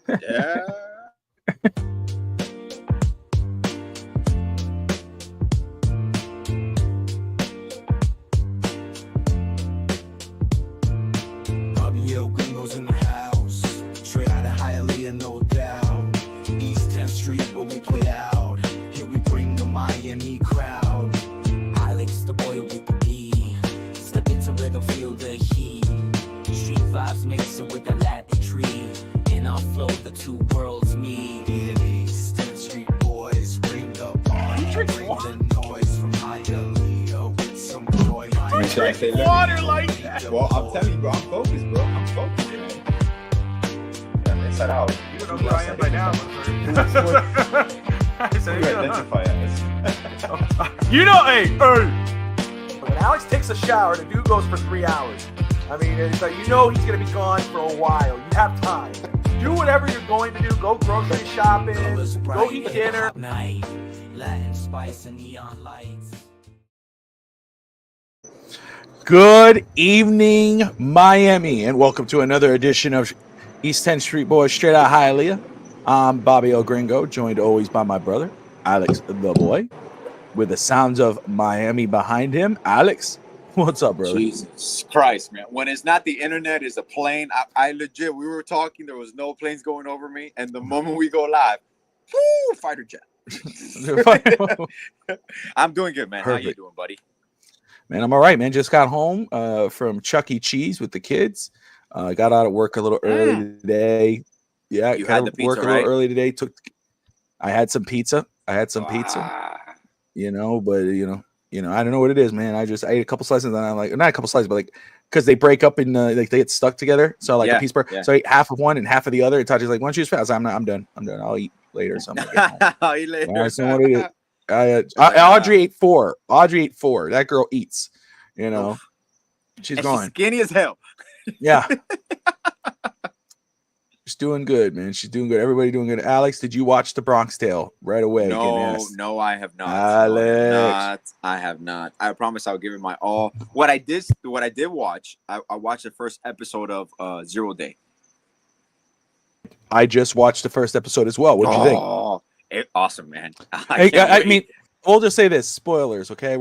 Yeah. Yo, gringos in the house. Straight out of Hialeah, no doubt. East 10th Street, where we play out. Here we bring the Miami crowd. Alex, the boy with the D. Step into rhythm, feel the heat. Street vibes mixing with the Latin tree. In our flow, the two worlds meet. East 10th Street boys bring the party. Bring the noise from Hialeah with some joy. Should I say Water like that. Well, I'm telling you, bro. I'm focused, bro. I'm focused, man. I'm inside out. You know who I am by now. How do you identify as? You know, hey. When Alex takes a shower, the dude goes for 3 hours. I mean, it's like, you know he's going to be gone for a while. You have time. Do whatever you're going to do. Go grocery shopping. Go eat dinner. Night, Latin spice and neon lights. Good evening, Miami, and welcome to another edition of East 10th Street Boys straight out Hialeah. I'm Bobby El Gringo, joined always by my brother, Alex the Boy, with the sounds of Miami behind him. Alex, what's up, brother? Jesus Christ, man. When it's not the internet, it's a plane. I legit, we were talking, there was no planes going over me, and the moment we go live, whoo, fighter jet. I'm doing good, man. Perfect. How you doing, buddy? Man, I'm all right, man. Just got home from Chuck E. Cheese with the kids. Got out of work a little early today. Yeah, You had the pizza, work a little early today. I had some pizza. Ah. You know, but I don't know what it is, man. I ate a couple slices and I'm like, not a couple slices, but like, because they break up in like they get stuck together. So like a piece per. Yeah. So I ate half of one and half of the other. And Taji's like, why don't you just fast? I'm done. I'll eat later or something. I'll eat later. All right, so what it is. Audrey ate four. That girl eats. You know, Oof. she's And gone. she's skinny as hell. Yeah. She's doing good, man. She's doing good. Everybody doing good. Alex, did you watch The Bronx Tale right away? No, I have not. Alex. I have not. I promise I'll give it my all. What I did watch, I watched the first episode of 0 Day. I just watched the first episode as well. What did you think? Awesome, man. I mean, we'll just say this: spoilers. Okay,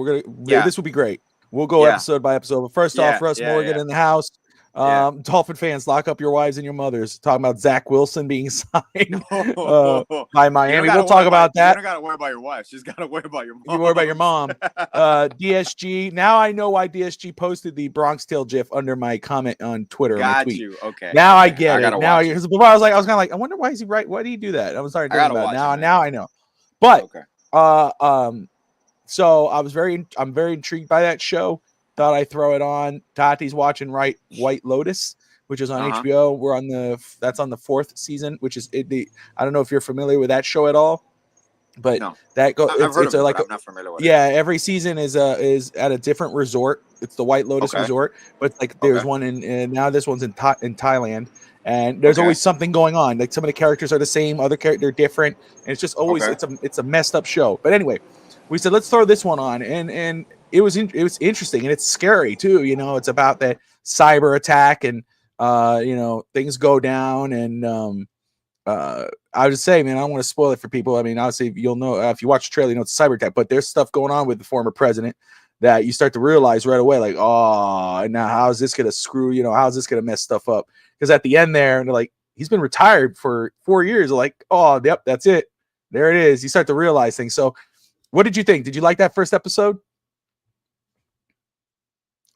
this will be great. We'll go episode by episode. But first off, Russ Morgan in the house. Dolphin fans, lock up your wives and your mothers. Talking about Zach Wilson being signed by Miami. We'll talk about that. You don't gotta worry about your wife. She's gotta worry about your mom. You worry about your mom. DSG. Now I know why DSG posted the Bronx Tale GIF under my comment on Twitter. Got you. Okay. Now I get it. Now because before I was kind of like, I wonder why is he right? Why did he do that? I was starting to think about it. Now I know. But so I'm very intrigued by that show. Thought I'd throw it on. Tati's watching White Lotus, which is on HBO. We're that's on the 4th season, which is I don't know if you're familiar with that show at all, but no. That goes. I've heard of it, but I'm not familiar with it. Yeah, every season is at a different resort. It's the White Lotus Resort, but like there's one in now this one's in Thailand, and there's always something going on. Like some of the characters are the same, other characters are different, and it's just always it's a messed up show. But anyway, we said let's throw this one on, and it was interesting and it's scary too. You know, it's about that cyber attack and things go down and I would just say, man, I don't want to spoil it for people. I mean, obviously you'll know if you watch the trailer, you know it's a cyber attack, but there's stuff going on with the former president that you start to realize right away, like, oh, now how is this gonna screw? How is this gonna mess stuff up? Because at the end there, and they're like, he's been retired for 4 years. They're like, oh, yep, that's it. There it is. You start to realize things. So, what did you think? Did you like that first episode?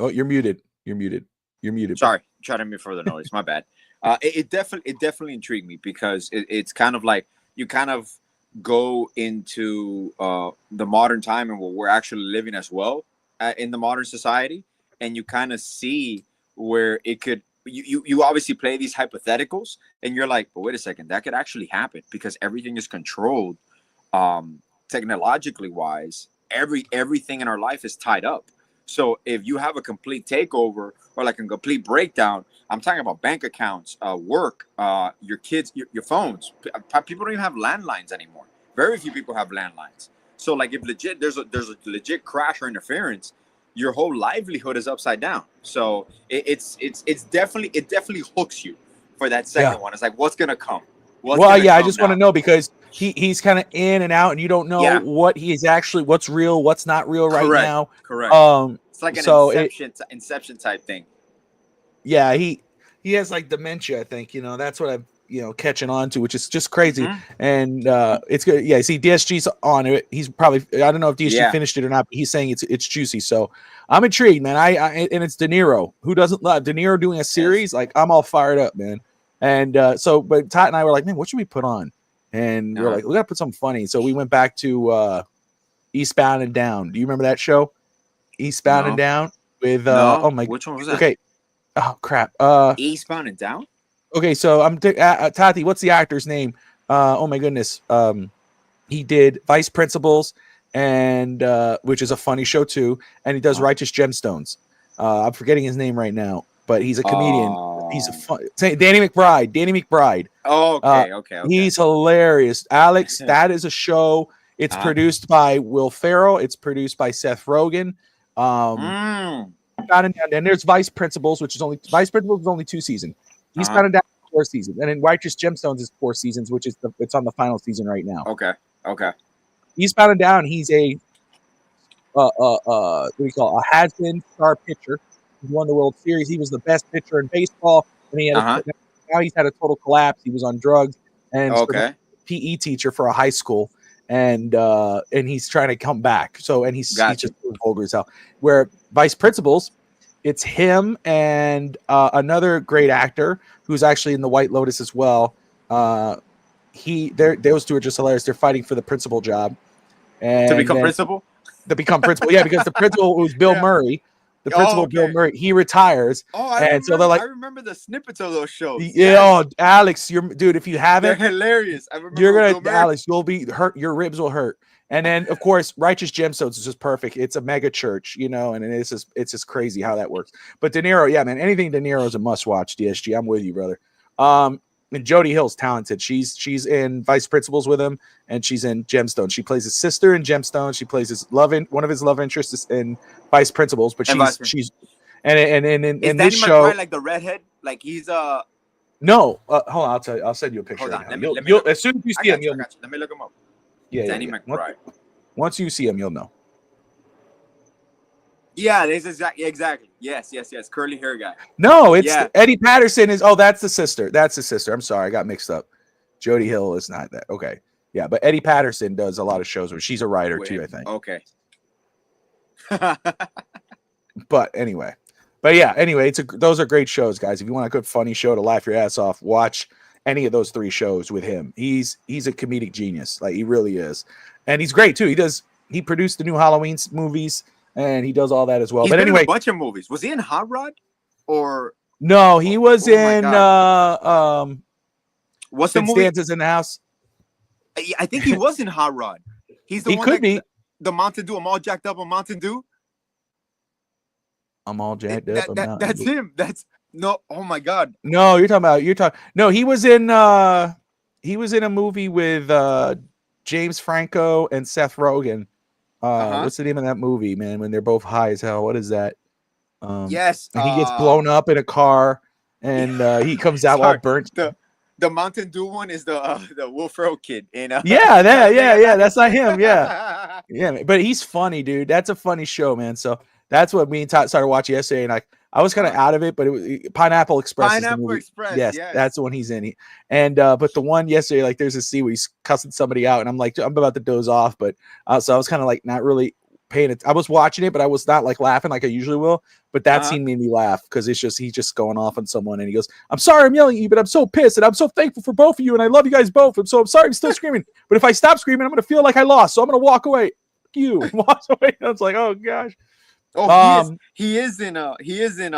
Oh, you're muted. Sorry, trying to mute for the noise. My bad. It definitely intrigued me because it's kind of like you kind of go into the modern time and what we're actually living as well in the modern society, and you kind of see where it could. You obviously play these hypotheticals, and you're like, but wait a second, that could actually happen because everything is controlled, technologically wise. Everything in our life is tied up. So if you have a complete takeover or like a complete breakdown, I'm talking about bank accounts, work, your kids, your phones. People don't even have landlines anymore. Very few people have landlines. So like if there's a legit crash or interference, your whole livelihood is upside down. So it definitely hooks you for that second one. It's like, what's gonna come? Well, yeah, I just want to know because he's kind of in and out, and you don't know what he's actually, what's real, what's not real right now. Correct. It's like an Inception type thing. Yeah, he has like dementia, I think. That's what I'm catching on to, which is just crazy. And it's good. Yeah, see, DSG's on it. He's probably, I don't know if DSG finished it or not, but he's saying it's juicy. So I'm intrigued, man. I and it's De Niro. Who doesn't love De Niro doing a series? Like, I'm all fired up, man. And but Todd and I were like, man, what should we put on? And we're like, we gotta put something funny. So we went back to Eastbound and Down. Do you remember that show? Eastbound and Down with oh my, which one was that? Okay. Oh crap. Eastbound and Down? Okay, so I'm Tati, what's the actor's name? Oh my goodness. He did Vice Principals, and which is a funny show too, and he does Righteous Gemstones. I'm forgetting his name right now, but he's a comedian. He's a fun Danny McBride. Oh, okay. He's hilarious. Alex, that is a show. It's produced by Will Ferrell. It's produced by Seth Rogen. And there's Vice Principals, which is only 2 seasons. Eastbound and Down 4 seasons, and then Righteous Gemstones is 4 seasons, which is it's on the final season right now. Okay. Eastbound and Down, he's a what do you call a has-been star pitcher. He won the World Series. He was the best pitcher in baseball, and he had now he's had a total collapse. He was on drugs and a PE teacher for a high school, and he's trying to come back. So he's just vulgar as hell. Where Vice Principals, it's him and another great actor who's actually in The White Lotus as well. Those two are just hilarious. They're fighting for the principal job. And to become principal? To become principal, yeah, because the principal was Bill Murray. The principal, Bill Murray, he retires. So they're like, I remember the snippets of those shows. Yeah, Alex, dude, if you haven't, they're hilarious. You're gonna, Alex, you'll be hurt. Your ribs will hurt. And then, of course, Righteous Gemstones is just perfect. It's a mega church, and it's just crazy how that works. But De Niro, yeah, man, anything De Niro is a must watch. DSG, I'm with you, brother. And Jodie Hill's talented. She's in Vice Principals with him, and she's in Gemstones. She plays his sister in Gemstones. She plays one of his love interests in Vice Principals. But she's in this show, McBride, like the redhead, like he's no. Hold on, I'll tell you. I'll send you a picture. Hold on, you'll as soon as you see him, you'll. Let me look him up. Yeah, Danny McBride. Once you see him, you'll know. Yeah, this is exactly. Yes. Curly hair guy. No, it's Eddie Patterson is. Oh, that's the sister. That's the sister. I'm sorry, I got mixed up. Jodie Hill is not that. Okay, yeah, but Eddie Patterson does a lot of shows where she's a writer too, I think. Okay. But anyway, those are great shows, guys. If you want a good funny show to laugh your ass off, watch any of those 3 shows with him. He's a comedic genius, like he really is, and he's great too. He produced the new Halloween movies. And he does all that as well. He's but anyway, in a bunch of movies. Was he in Hot Rod? Or no, he was in what's the movie? Stanzas in the House. I think he was in Hot Rod. He's the he one could be the Mountain Dew. I'm all jacked up on Mountain Dew. I'm all jacked up. That's him. That's no. Oh my God. No, you're talking. No, he was in a movie with James Franco and Seth Rogen. What's the name of that movie, man? When they're both high as hell. What is that? Yes. And he gets blown up in a car, and he comes out all burnt. The Mountain Dew one is the Will Ferrell kid. Yeah. That's not him. Yeah, but he's funny, dude. That's a funny show, man. So that's what me and Todd started watching yesterday, and I was kind of out of it, but it was Pineapple Express. Pineapple Express. Yes, that's the one he's in. But the one yesterday, like there's a scene where he's cussing somebody out, and I'm like, I'm about to doze off, but so I was kind of like not really paying it. I was watching it, but I was not like laughing like I usually will. But that scene made me laugh because he's just going off on someone, and he goes, "I'm sorry, I'm yelling at you, but I'm so pissed, and I'm so thankful for both of you, and I love you guys both. I'm sorry, I'm still screaming, but if I stop screaming, I'm gonna feel like I lost, so I'm gonna walk away." You and walks away. I was like, oh gosh. Oh, he is in a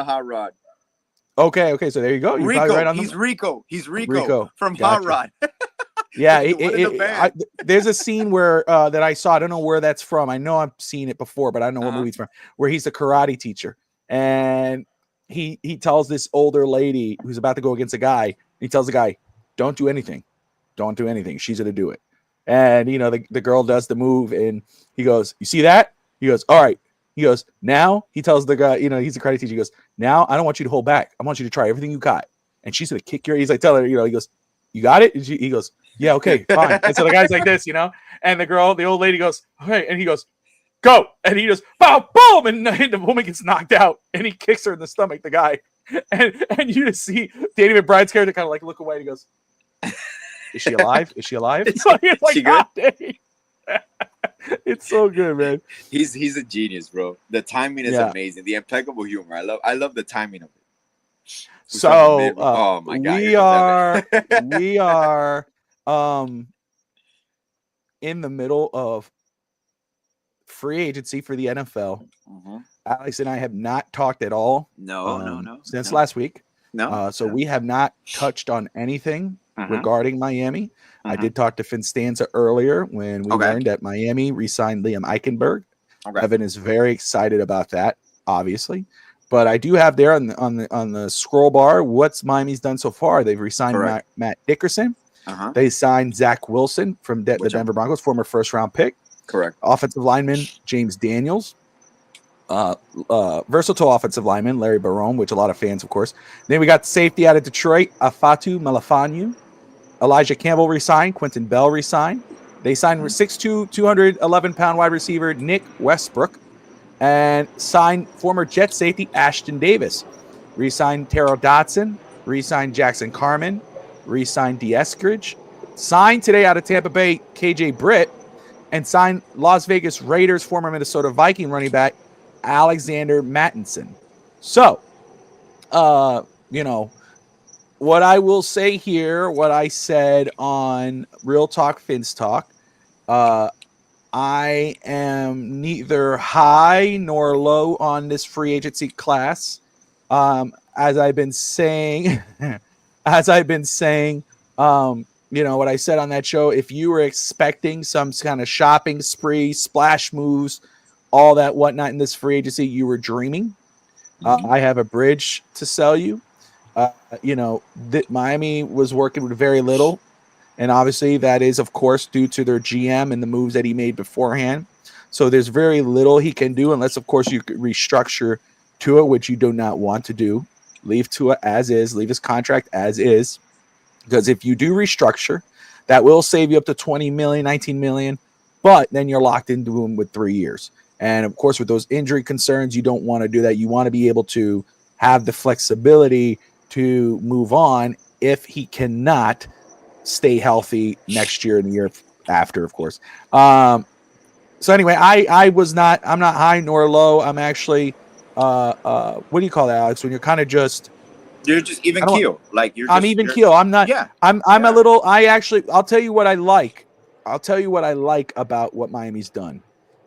Hot Rod. Okay, so there you go. He's Rico from Hot Rod. Yeah, there's a scene where that I saw. I don't know where that's from. I know I've seen it before, but I don't know what movie it's from. Where he's a karate teacher, and he tells this older lady who's about to go against a guy. He tells the guy, "Don't do anything. Don't do anything. She's gonna do it." And the girl does the move, and he goes, "You see that?" He goes, "All right." He goes, "Now," he tells the guy, he's a karate teacher. He goes, "Now I don't want you to hold back. I want you to try everything you got." And she's going to kick your, he's like, tell her, he goes, you got it? He goes, yeah, okay, fine. And so the guy's like this, and the old lady goes, okay, and he goes, go, and he just boom, and the woman gets knocked out, and he kicks her in the stomach, the guy, and you just see Danny McBride's character kind of like look away, and he goes, is she alive? Is she alive? It's like, she good? It's so good, man. He's a genius, bro. The timing is amazing. The impeccable humor. I love the timing of it. So oh my god, we are in the middle of free agency for the NFL. Mm-hmm. Alex and I have not talked at all. No. Since last week. No. We have not touched on anything regarding Miami. I did talk to Finstanza earlier when we learned that Miami re-signed Liam Eichenberg. Evan is very excited about that, obviously. But I do have there on the scroll bar what's Miami's done so far. They've re-signed Matt Dickerson. They signed Zach Wilson from the Denver Broncos, former first-round pick. Correct. Offensive lineman James Daniels. Versatile offensive lineman Larry Barone, which a lot of fans, of course. Then we got safety out of Detroit, Afatu Melifonwu. Elijah Campbell resigned. Quentin Bell resigned. They signed 6'2", 211-pound wide receiver Nick Westbrook, and signed former Jet safety Ashton Davis. Re-signed Terrell Dotson. Re-signed Jackson Carman. Re-signed Eskridge. Signed today out of Tampa Bay KJ Britt, and signed Las Vegas Raiders former Minnesota Viking running back Alexander Mattinson. So, what I will say here, what I said on Real Talk Fins Talk, I am neither high nor low on this free agency class. As I've been saying, what I said on that show, if you were expecting some kind of shopping spree, splash moves, all that whatnot in this free agency, you were dreaming. I have a bridge to sell you. Miami was working with very little, and obviously that is, of course, due to their GM and the moves that he made beforehand. So there's very little he can do unless, of course, you could restructure Tua, which you do not want to do. Leave Tua as is. Leave his contract as is. Because if you do restructure, that will save you up to $20 million, $19 million, but then you're locked into him with 3 years. And, of course, with those injury concerns, you don't want to do that. You want to be able to have the flexibility to move on if he cannot stay healthy next year and the year after, of course. So anyway, I'm not high nor low. I'm actually, what do you call that, Alex? When you're kind of you're just even keel. I'm even keel. I'm not, I'm a little, I'll tell you what I like. I'll tell you what I like about what Miami's done.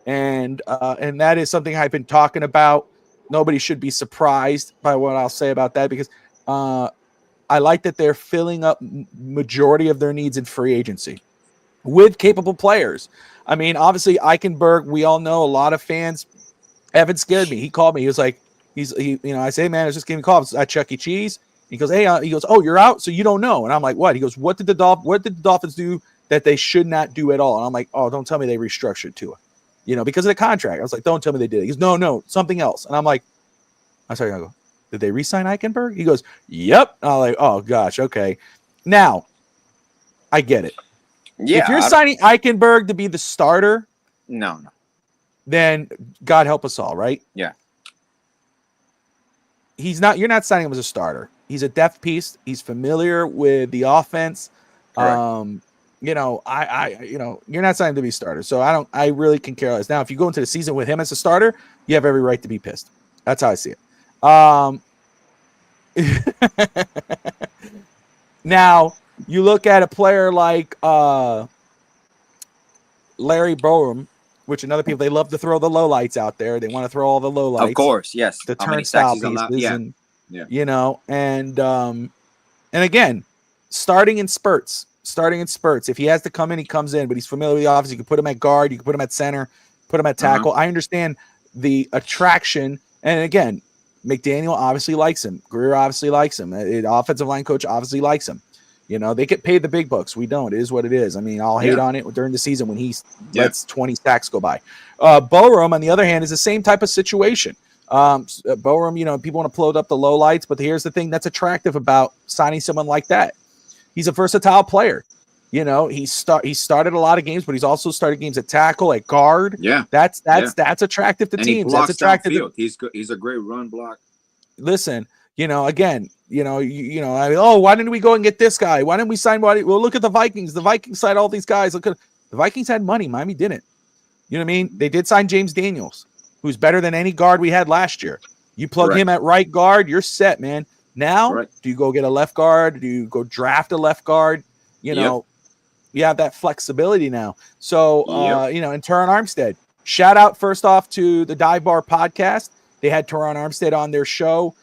And that is something I've been talking about. Nobody should be surprised by what I'll say about that, because I like that they're filling up majority of their needs in free agency with capable players. I mean, obviously Eichenberg, we all know, a lot of fans. Evan scared me. He called me. He was like, I say, man, I was just getting called at Chuck E. Cheese. He goes, hey, oh, you're out, so you don't know. And I'm like, what? He goes, what did the Dolphins do that they should not do at all? And I'm like, oh, don't tell me they restructured Tua, because of the contract. I was like, don't tell me they did it. He goes, no, something else. And I'm like, I'm sorry. I go, did they re-sign Eichenberg? He goes, yep. And I'm like, oh gosh, okay. Now, I get it. Yeah. If you're signing Eichenberg to be the starter, no, then God help us all, right? Yeah. You're not signing him as a starter. He's a depth piece. He's familiar with the offense. Correct. You're not signing to be a starter. So I really can care less. Now, if you go into the season with him as a starter, you have every right to be pissed. That's how I see it. Now, you look at a player like Larry Borum, which another people, they love to throw the lowlights out there. They want to throw all the lowlights. Of course, yes. The turnstile pieces. And again, starting in spurts. If he has to come in, he comes in, but he's familiar with the offense. You can put him at guard. You can put him at center, put him at tackle. I understand the attraction. And again, McDaniel obviously likes him. Greer obviously likes him. The offensive line coach obviously likes him. They get paid the big bucks. We don't. It is what it is. I mean, I'll hate on it during the season when he lets 20 sacks go by. Borum, on the other hand, is the same type of situation. Borum, people want to float up the low lights, but here's the thing that's attractive about signing someone like that. He's a versatile player. You know, he started a lot of games, but he's also started games at tackle, at guard. Yeah, that's attractive to and teams. He blocks that's attractive. He's good. He's a great run block. Listen, you know, again, you know, I mean, oh, why didn't we go and get this guy? Why didn't we sign? Well, look at the Vikings. The Vikings signed all these guys. Look at the Vikings had money. Miami didn't. You know what I mean? They did sign James Daniels, who's better than any guard we had last year. You plug him at right guard, you're set, man. Now, do you go get a left guard? Do you go draft a left guard? You know, you have that flexibility now. So, you know, and Teron Armstead, shout out first off to the Dive Bar podcast. They had Teron Armstead on their show.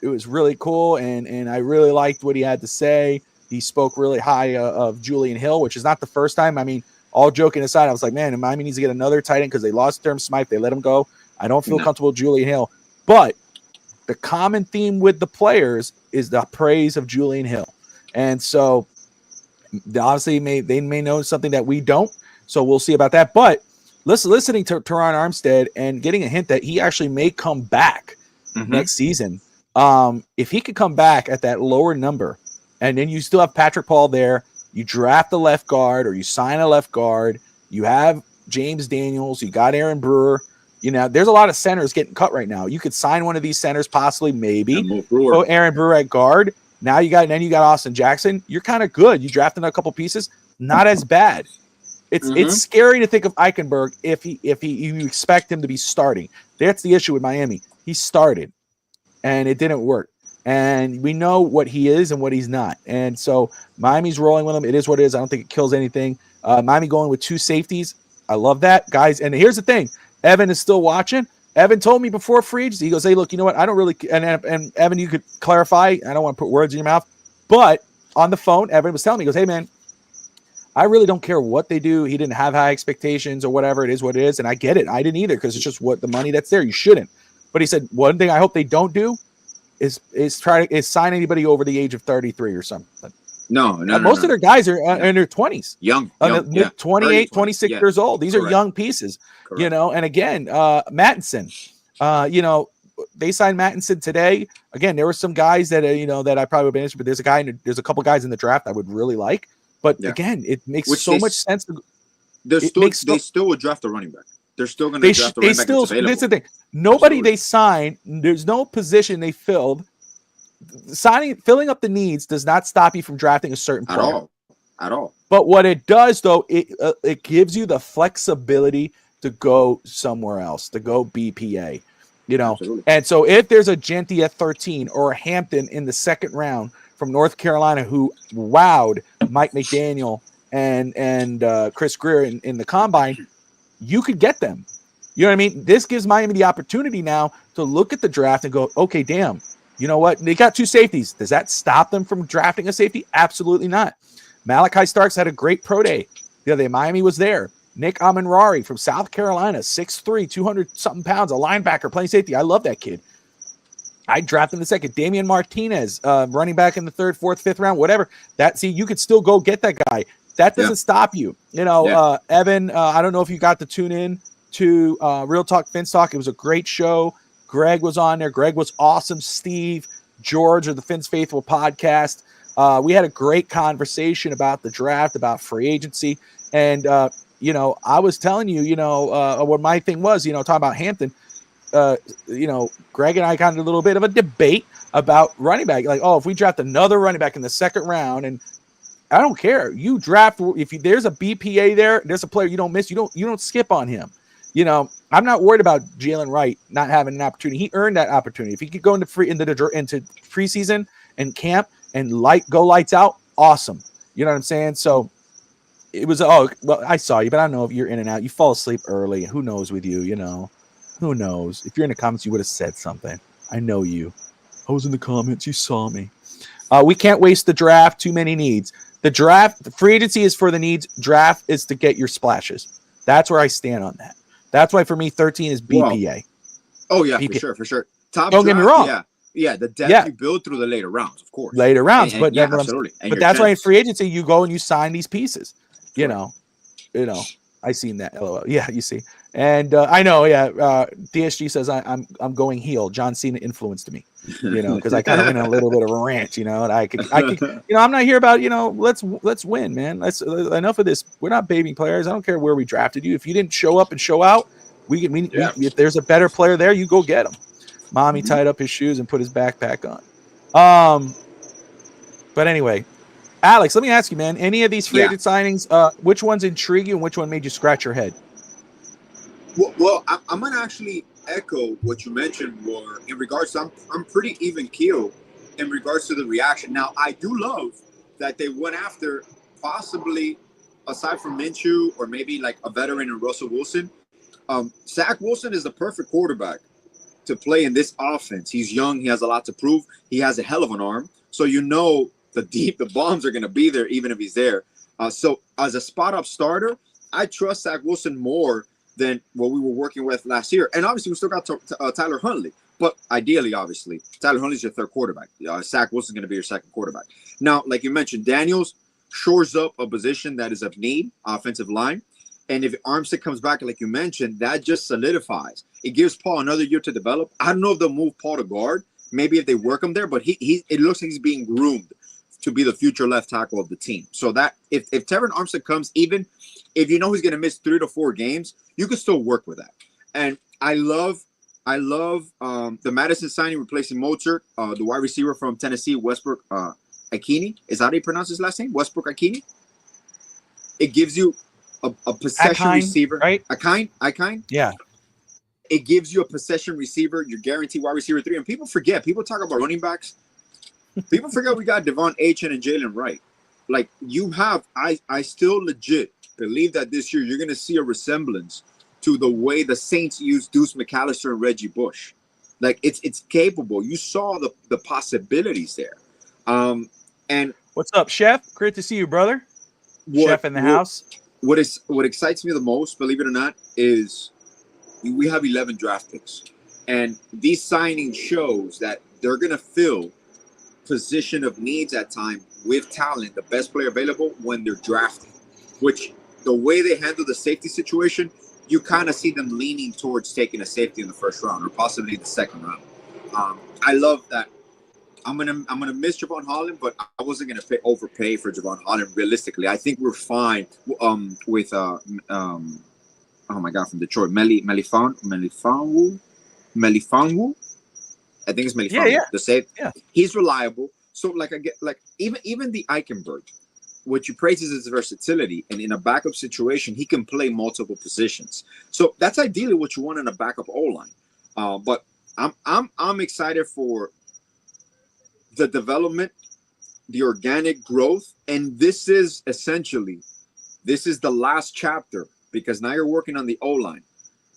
It was really cool, and I really liked what he had to say. He spoke really high of Julian Hill, which is not the first time. I mean, all joking aside, I was like, man, Miami needs to get another tight end because they lost Durham Smythe. They let him go. I don't feel comfortable with Julian Hill. But the common theme with the players is the praise of Julian Hill. And so, honestly, they may know something that we don't. So we'll see about that. But listening to Teron Armstead and getting a hint that he actually may come back next season. If he could come back at that lower number, and then you still have Patrick Paul there, you draft a left guard or you sign a left guard, you have James Daniels, you got Aaron Brewer. You know, there's a lot of centers getting cut right now. You could sign one of these centers, possibly, maybe. Go Aaron Brewer at guard. Now you got Austin Jackson. You're kind of good. You drafted a couple pieces, not as bad. It's scary to think of Eichenberg if you expect him to be starting. That's the issue with Miami. He started, and it didn't work. And we know what he is and what he's not. And so Miami's rolling with him. It is what it is. I don't think it kills anything. Miami going with 2 safeties. I love that, guys. And here's the thing. Evan is still watching. Evan told me before free agency, he goes, hey, look, you know what? I don't really – and Evan, you could clarify. I don't want to put words in your mouth. But on the phone, Evan was telling me, he goes, hey, man, I really don't care what they do. He didn't have high expectations or whatever. It is what it is. And I get it. I didn't either because it's just what the money that's there. You shouldn't. But he said, one thing I hope they don't do is sign anybody over the age of 33 or something. No. Most of their guys are in their 20s. Young 28, 26 years old. These are young pieces. Correct. You know, and again, Mattinson, you know, they signed Mattinson today. Again, there were some guys that, you know, that I probably would have been interested, but there's a couple guys in the draft I would really like. But again, it makes much sense. They still would draft a running back. They're still going to draft a running back. That's the thing. Nobody they signed, there's no position they filled. Filling up the needs does not stop you from drafting a certain player. At all. But what it does, though, it gives you the flexibility to go somewhere else, to go BPA, you know. Absolutely. And so if there's a Genty at 13 or a Hampton in the second round from North Carolina who wowed Mike McDaniel and Chris Greer in the combine, you could get them. You know what I mean? This gives Miami the opportunity now to look at the draft and go, okay, damn, you know what? They got 2 safeties. Does that stop them from drafting a safety? Absolutely not. Malachi Starks had a great pro day the other day. Miami was there. Nick Amenrari from South Carolina, 6'3", 200-something pounds, a linebacker playing safety. I love that kid. I drafted in the second. Damian Martinez, running back in the 3rd, 4th, 5th round, whatever. You could still go get that guy. That doesn't stop you. You know, Evan, I don't know if you got to tune in to Real Talk Finns Talk. It was a great show. Greg was on there. Greg was awesome. Steve, George of the Finns Faithful podcast. We had a great conversation about the draft, about free agency. And, you know, I was telling you, you know, what my thing was, you know, talking about Hampton. You know, Greg and I got a little bit of a debate about running back. Like, oh, if we draft another running back in the second round, and I don't care. You draft, there's a BPA there, there's a player you don't miss. You don't skip on him. You know, I'm not worried about Jalen Wright not having an opportunity. He earned that opportunity. If he could go into preseason and camp and go lights out, awesome. You know what I'm saying? So it was, I saw you, but I don't know if you're in and out. You fall asleep early. Who knows with you, you know? Who knows? If you're in the comments, you would have said something. I know you. I was in the comments. You saw me. We can't waste the draft. Too many needs. The draft, the free agency is for the needs. Draft is to get your splashes. That's where I stand on that. That's why for me, 13 is BPA. Oh, yeah, BPA. For sure. Top don't draft, get me wrong. Yeah, the depth you build through the later rounds, of course. Later rounds, absolutely. But that's why in free agency, you go and you sign these pieces. You know. I seen that. LOL. Yeah, you see, and I know. Yeah, DSG says I'm going heel. John Cena influenced me, because I kind of went on a little bit of a rant, and I could, I'm not here about, let's win, man. Let's enough of this. We're not baby players. I don't care where we drafted you. If you didn't show up and show out, we if there's a better player there, you go get him. Mommy tied up his shoes and put his backpack on. But anyway. Alex, let me ask you, man. Any of these free agent signings, which ones intrigue you and which one made you scratch your head? Well, I'm going to actually echo what you mentioned, War, in regards to I'm pretty even keel in regards to the reaction. Now, I do love that they went after possibly, aside from Minshew or maybe like a veteran in Russell Wilson, Zach Wilson is the perfect quarterback to play in this offense. He's young. He has a lot to prove. He has a hell of an arm. So the bombs are going to be there even if he's there. So as a spot-up starter, I trust Zach Wilson more than what we were working with last year. And obviously, we still got Tyler Huntley. But ideally, obviously, Tyler Huntley's your third quarterback. Zach Wilson's going to be your second quarterback. Now, like you mentioned, Daniels shores up a position that is of need, offensive line. And if Armstead comes back, like you mentioned, that just solidifies. It gives Paul another year to develop. I don't know if they'll move Paul to guard. Maybe if they work him there. But it looks like he's being groomed to be the future left tackle of the team. So that if Teron Armstead comes, even if he's going to miss 3 to 4 games, you can still work with that. And I love the Madison signing replacing Mozart, the wide receiver from Tennessee, Westbrook Akini. Is that how you pronounce his last name? Westbrook Akini? It gives you a possession receiver. Right? Akine? Yeah. It gives you a possession receiver, your guaranteed wide receiver 3. And people forget. People talk about running backs. People forget we got Devon Achane and Jalen Wright. Like I still legit believe that this year you're going to see a resemblance to the way the Saints used Deuce McAllister and Reggie Bush. Like it's capable. You saw the possibilities there. And what's up, Chef? Great to see you, brother. Chef in the house. What excites me the most, believe it or not, is we have 11 draft picks, and these signings shows that they're going to fill position of needs at time with talent, the best player available when they're drafting, which the way they handle the safety situation, you kind of see them leaning towards taking a safety in the first round or possibly the second round. I love that. I'm gonna miss Javon Holland, but I wasn't gonna overpay for Javon Holland. Realistically, I think we're fine with oh my God, from Detroit, Melifonwu. I think it's Melifonwu. Yeah. The safe. Yeah. He's reliable. So even the Eichenberg, what you praise is his versatility, and in a backup situation, he can play multiple positions. So that's ideally what you want in a backup O-line. But I'm excited for the development, the organic growth, and this is the last chapter, because now you're working on the O-line.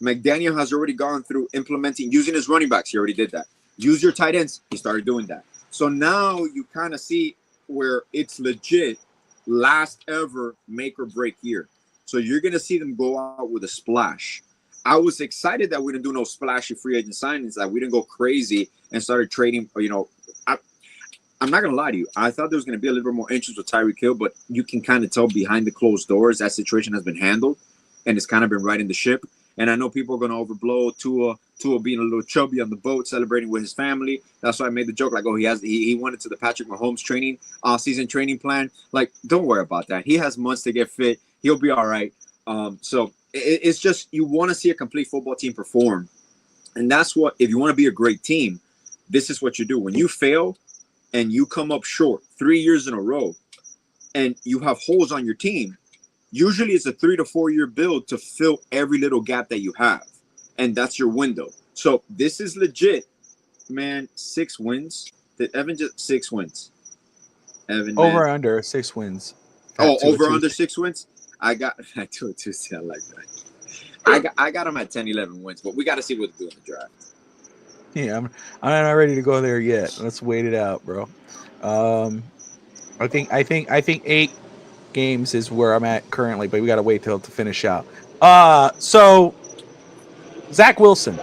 McDaniel has already gone through using his running backs. He already did that. Use your tight ends. He started doing that. So now you kind of see where it's legit last ever make or break year. So you're going to see them go out with a splash. I was excited that we didn't do no splashy free agent signings, that we didn't go crazy and started trading. I'm not going to lie to you. I thought there was going to be a little bit more interest with Tyreek Hill, but you can kind of tell behind the closed doors that situation has been handled, and it's kind of been riding the ship. And I know people are going to overblow Tua being a little chubby on the boat, celebrating with his family. That's why I made the joke, like, oh, he went into the Patrick Mahomes season training plan. Like, don't worry about that. He has months to get fit. He'll be all right. So it's just, you want to see a complete football team perform. And that's what, if you want to be a great team, this is what you do. When you fail and you come up short 3 years in a row and you have holes on your team, usually it's a 3 to 4 year build to fill every little gap that you have. And that's your window. So this is legit, man. 6 wins. Did Evan just 6 wins? Evan, over under 6 wins. Over under 6 wins. I got I do it too. I like that. I got him at 10, 11 wins, but we got to see what they do in the draft. Yeah, I'm not ready to go there yet. Let's wait it out, bro. I think 8 games is where I'm at currently, but we got to wait till to finish out. So Zach Wilson.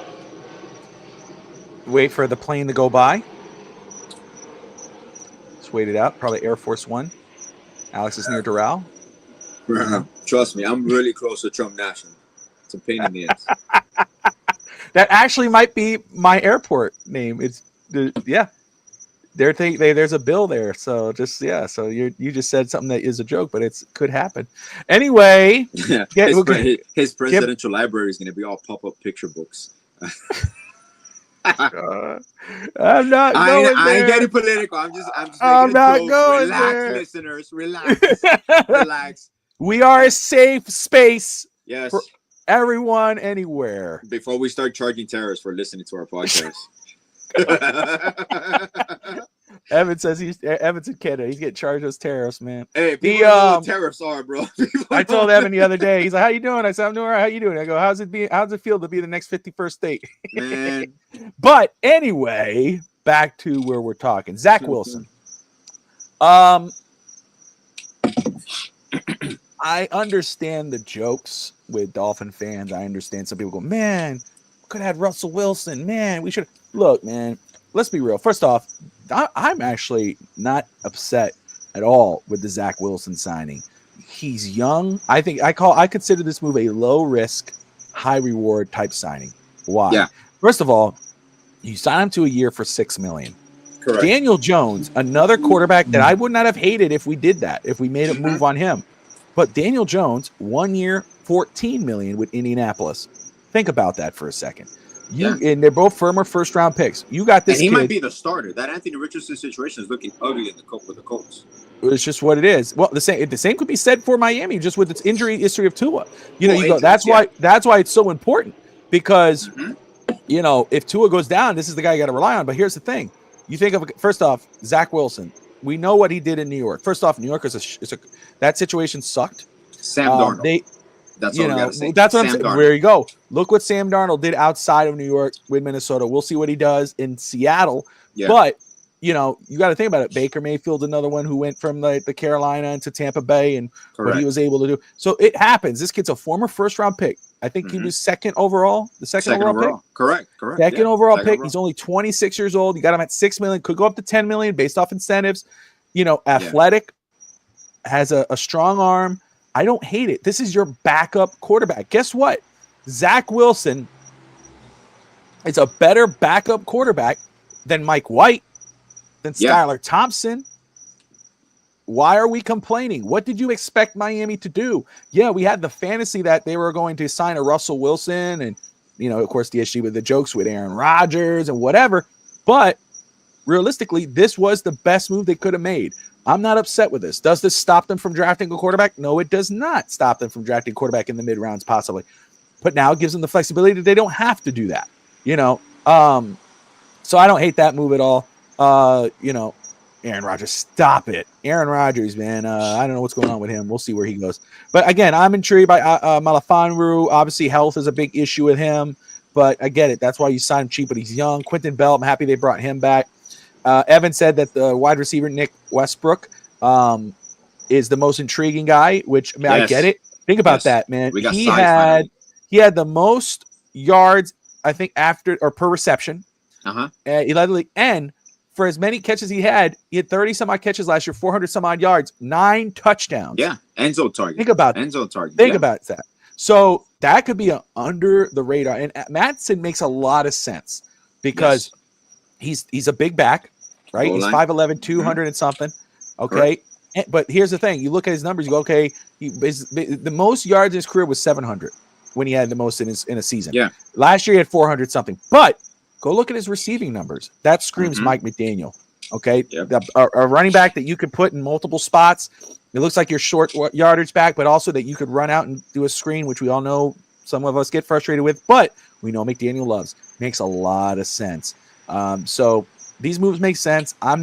Wait for the plane to go by. Let's wait it out. Probably Air Force One. Alex is near Doral. Trust me, I'm really close to Trump National. It's a pain in the ass. That actually might be my airport name. It's yeah. There's a bill there. So So you just said something that is a joke, but it could happen. Anyway, his presidential library is going to be all pop-up picture books. I'm not going I ain't there. getting political. I'm just I'm making not a joke. going Relax, there. listeners. Relax. Relax. We are a safe space. Yes. For everyone, anywhere. Before we start charging terrorists for listening to our podcast. Evan says Evan's in Canada. He's getting charged as terrorists, man. Hey, people know what terrorists are, bro. I told Evan the other day. He's like, "How you doing?" I said, "I'm doing all right. How you doing?" I go, "How's it feel to be the next 51st state?" Man. But anyway, back to where we're talking. Zach Wilson. I understand the jokes with Dolphin fans. I understand some people go, "Man, could have had Russell Wilson. Man, we should." Look, man, let's be real. First off, I'm actually not upset at all with the Zach Wilson signing. He's young. I consider this move a low risk, high reward type signing. Why? Yeah. First of all, you sign him to a year for $6 million. Correct. Daniel Jones, another quarterback that I would not have hated if we did that, if we made a move on him. But Daniel Jones, 1 year, $14 million with Indianapolis. Think about that for a second. And they're both firmer first round picks. You got this. And he might be the starter. That Anthony Richardson situation is looking ugly with the Colts. It's just what it is. Well, the same could be said for Miami, just with its injury history of Tua. That's why it's so important, because if Tua goes down, this is the guy you got to rely on. But here's the thing: you think of, first off, Zach Wilson. We know what he did in New York. First off, New York that situation sucked. Sam Darnold. That's all we gotta say. That's what I'm saying. There you go. Look what Sam Darnold did outside of New York with Minnesota. We'll see what he does in Seattle. Yeah. But you got to think about it. Baker Mayfield's another one who went from the Carolina into Tampa Bay, and what he was able to do. So it happens. This kid's a former first round pick. I think he was second overall. The second overall pick. Correct. Second overall pick. He's only 26 years old. You got him at $6 million. Could go up to $10 million based off incentives. Athletic, has a strong arm. I don't hate it. This is your backup quarterback. Guess what? Zach Wilson is a better backup quarterback than Mike White, than Skylar Thompson. Why are we complaining? What did you expect Miami to do? Yeah, we had the fantasy that they were going to sign a Russell Wilson, and of course, the issue with the jokes with Aaron Rodgers and whatever. But realistically, this was the best move they could have made. I'm not upset with this. Does this stop them from drafting a quarterback? No, it does not stop them from drafting a quarterback in the mid rounds, possibly. But now it gives them the flexibility that they don't have to do that. So I don't hate that move at all. Aaron Rodgers, stop it. Aaron Rodgers, man. I don't know what's going on with him. We'll see where he goes. But again, I'm intrigued by Melifonwu. Obviously, health is a big issue with him, but I get it. That's why you sign him cheap, but he's young. Quentin Bell, I'm happy they brought him back. Evan said that the wide receiver, Nick Westbrook, is the most intriguing guy, which I get it. Think about that, man. He had the most yards, I think, after or per reception. And for as many catches he had 30 some odd catches last year, 400 some odd yards, 9 touchdowns. Yeah, end zone target. Think about end zone target. Think about that. So that could be under the radar. And Madsen makes a lot of sense because he's a big back, right? He's 5'11", 200 and something. Okay. But here's the thing. You look at his numbers, you go, okay, the most yards in his career was 700 when he had the most in a season. Yeah. Last year he had 400 something. But go look at his receiving numbers. That screams Mike McDaniel. Okay. Yep. A running back that you could put in multiple spots. It looks like your short yardage back, but also that you could run out and do a screen, which we all know some of us get frustrated with, but we know McDaniel loves. Makes a lot of sense. So these moves make sense. I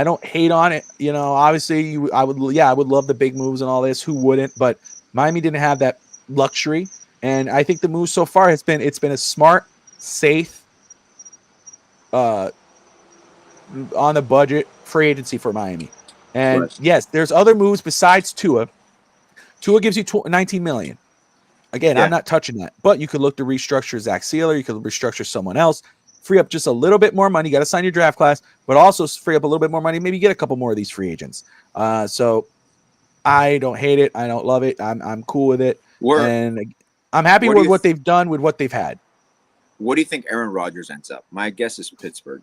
don't hate on it. Obviously I would love the big moves and all this. Who wouldn't? But Miami didn't have that luxury. And I think the move so far it's been a smart, safe, on the budget free agency for Miami. And yes, there's other moves besides Tua. Tua gives you $19 million. Again, I'm not touching that. But you could look to restructure Zach Sealer. You could restructure someone else. Free up just a little bit more money. You got to sign your draft class, but also free up a little bit more money. Maybe get a couple more of these free agents. So I don't hate it. I don't love it. I'm cool with it. And I'm happy with what they've done with what they've had. What do you think Aaron Rodgers ends up? My guess is Pittsburgh.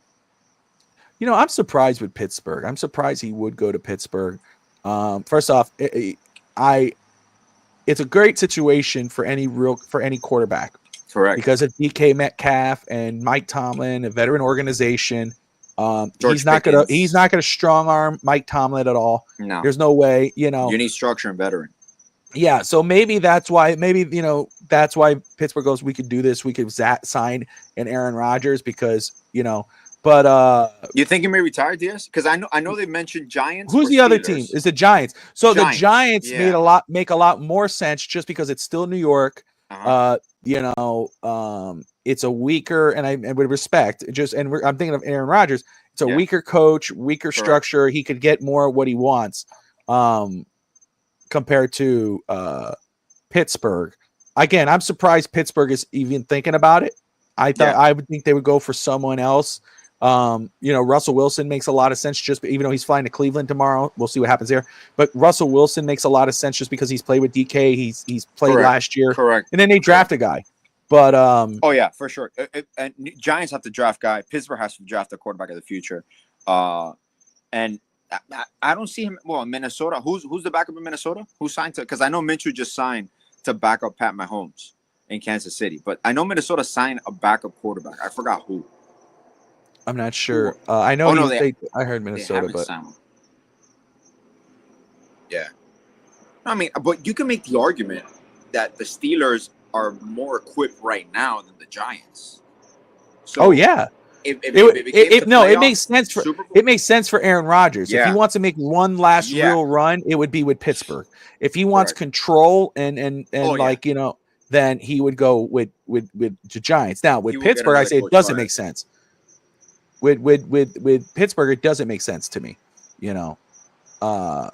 I'm surprised with Pittsburgh. I'm surprised he would go to Pittsburgh. First off, it's a great situation for any quarterback. Correct. Because of DK Metcalf and Mike Tomlin, a veteran organization. He's not gonna strong arm Mike Tomlin at all. No, there's no way. You need structure and veteran. Yeah, so maybe that's why. That's why Pittsburgh goes. We could do this. We could sign an Aaron Rodgers because But you think he may retire, Diaz? Because I know they mentioned Giants. Who's the other team? Is the Giants? So the Giants yeah. make a lot more sense just because it's still New York. It's a weaker, and with respect, I'm thinking of Aaron Rodgers. It's a weaker coach, weaker structure. He could get more of what he wants, compared to Pittsburgh. Again, I'm surprised Pittsburgh is even thinking about it. I would think they would go for someone else. Russell Wilson makes a lot of sense even though he's flying to Cleveland tomorrow. We'll see what happens there. But Russell Wilson makes a lot of sense just because he's played with DK. He's played last year. Correct. And then they draft a guy. But oh yeah, for sure. And Giants have to draft guy. Pittsburgh has to draft a quarterback of the future. And I don't see him. Well, in Minnesota, who's the backup in Minnesota? Who signed to? Because I know Minshew just signed to back up Pat Mahomes in Kansas City, but I know Minnesota signed a backup quarterback. I forgot who. I'm not sure. I know. I heard Minnesota, but yeah. I mean, but you can make the argument that the Steelers are more equipped right now than the Giants. So it makes sense for Aaron Rodgers. Yeah. If he wants to make one last real run, it would be with Pittsburgh. If he wants control and then he would go with the Giants. Now with Pittsburgh, I say it doesn't make sense. With Pittsburgh, it doesn't make sense to me. I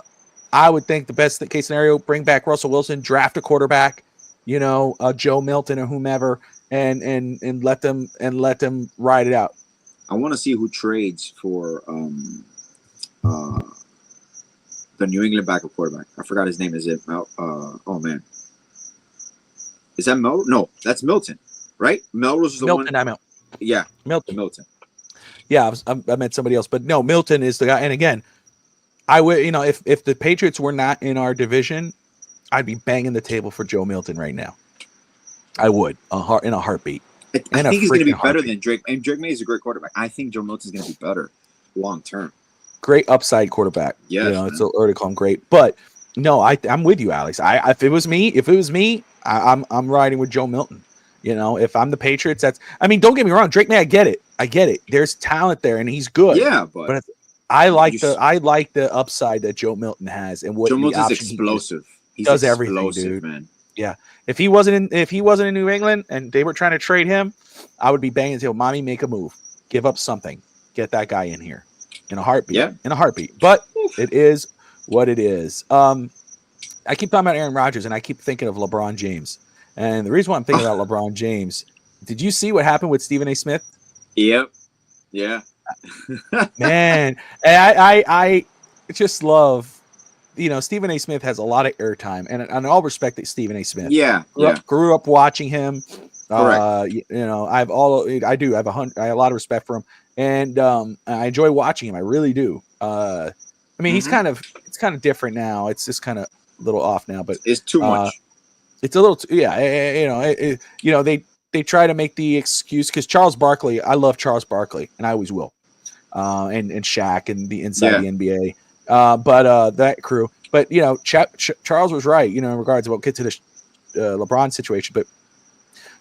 would think the best case scenario: bring back Russell Wilson, draft a quarterback, Joe Milton or whomever, and let them ride it out. I want to see who trades for the New England backup quarterback. I forgot his name. Is it Mel? Oh man, is that Mel? No, that's Milton, right? Melrose is the Milton, one. Yeah, Milton. Yeah, I meant somebody else, but no, Milton is the guy. And again, I would, if the Patriots were not in our division, I'd be banging the table for Joe Milton right now. I would, in a heartbeat. I think he's going to be better than Drake. And Drake May is a great quarterback. I think Joe Milton's going to be better long term. Great upside quarterback. Yeah, it's early to call him great, but no, I'm with you, Alex. If it was me, I'm riding with Joe Milton. If I'm the Patriots, don't get me wrong. Drake May, I get it. There's talent there, and he's good. Yeah, but I like the upside that Joe Milton has, and what Joe Milton's explosive. He does everything, dude. Man. Yeah. If he wasn't in New England and they were trying to trade him, I would be banging till mommy make a move, give up something, get that guy in here in a heartbeat. Yeah. In a heartbeat. But it is what it is. I keep talking about Aaron Rodgers, and I keep thinking of LeBron James. And the reason why I'm thinking about LeBron James, did you see what happened with Stephen A. Smith? Yep. Yeah. Man, and I just love, Stephen A. Smith has a lot of airtime, and all respect to Stephen A. Smith. Yeah. Grew up watching him. I have a lot of respect for him, and I enjoy watching him. I really do. He's it's kind of different now. It's just kind of a little off now, but it's too much. It's a little, they try to make the excuse because Charles Barkley, I love Charles Barkley, and I always will, and Shaq and the inside the NBA, but that crew. But Charles was right, in regards to we'll get to the LeBron situation. But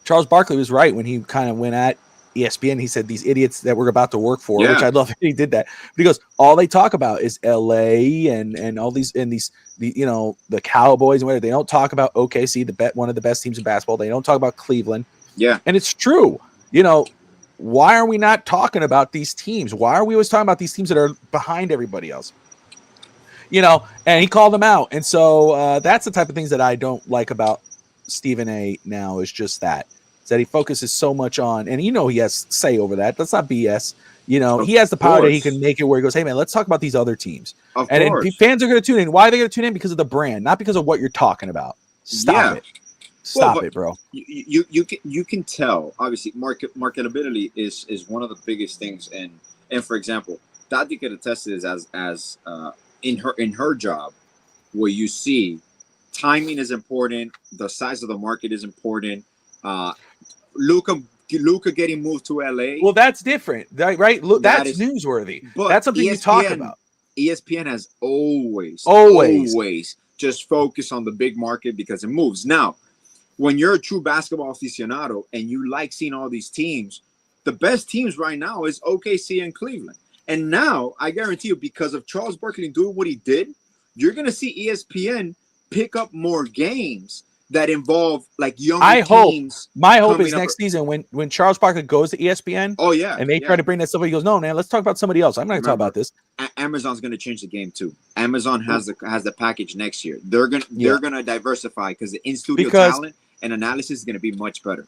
Charles Barkley was right when he kind of went at ESPN. He said these idiots that we're about to work for, which I love. He did that. But he goes, all they talk about is LA and all these the Cowboys and whatever. They don't talk about OKC, one of the best teams in basketball. They don't talk about Cleveland. Yeah, and it's true. Why are we not talking about these teams? Why are we always talking about these teams that are behind everybody else? And he called them out. And so that's the type of things that I don't like about Stephen A. now is just that he focuses so much on, and he has say over that. That's not BS. You know, Of he has the power that he course. can make it where he goes, hey man, let's talk about these other teams. Of And course. fans are going to tune in. Why are they going to tune in? Because of the brand, not because of what you're talking about. Stop it. Stop it, bro. You can tell. Obviously, marketability is one of the biggest things. And for example, Tati could attest to this as in her job, where you see timing is important, the size of the market is important. Luca getting moved to LA. Well, that's different, right? Look, That that's is newsworthy. But That's something you talk about. ESPN has always just focused on the big market because it moves. Now, when you're a true basketball aficionado and you like seeing all these teams, the best teams right now is OKC and Cleveland. And now, I guarantee you, because of Charles Barkley doing what he did, you're going to see ESPN pick up more games that involve like younger teams. My hope is next season when Charles Barkley goes to ESPN. Oh yeah, and they try to bring that somebody goes, no man, let's talk about somebody else. I'm not going to talk about this. Amazon's going to change the game too. Amazon has the package next year. They're gonna diversify because the in-studio talent and analysis is going to be much better.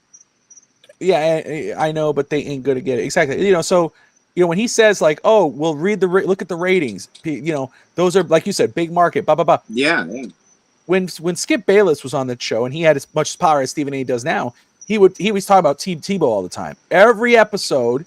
Yeah, I know, but they ain't going to get it exactly. You know, so when he says like, oh, we'll look at the ratings. You know, those are like you said, big market. Blah blah blah. Yeah. When Skip Bayless was on that show and he had as much power as Stephen A does now, he was talking about Tim Tebow all the time. Every episode,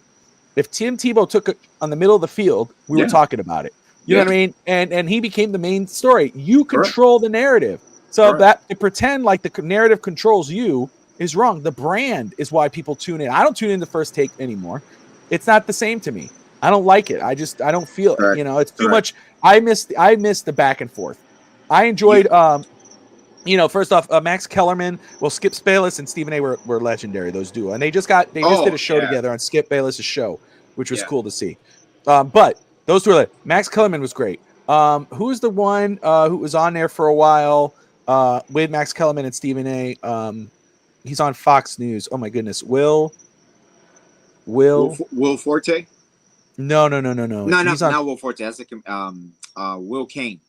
if Tim Tebow took it on the middle of the field, we were talking about it. You know what I mean? And he became the main story. You control the narrative. So that to pretend like the narrative controls you is wrong. The brand is why people tune in. I don't tune in the first take anymore. It's not the same to me. I don't like it. I don't feel it. You know, it's too much. I miss the back and forth. I enjoyed, first off, Max Kellerman, Skip Bayless and Stephen A were legendary, those duo. And they just did a show together on Skip Bayless' show, which was cool to see. But those two Max Kellerman was great. Who's the one who was on there for a while with Max Kellerman and Stephen A? He's on Fox News. Oh my goodness. Will Forte? No. No, not Will Forte. That's like Will Kane.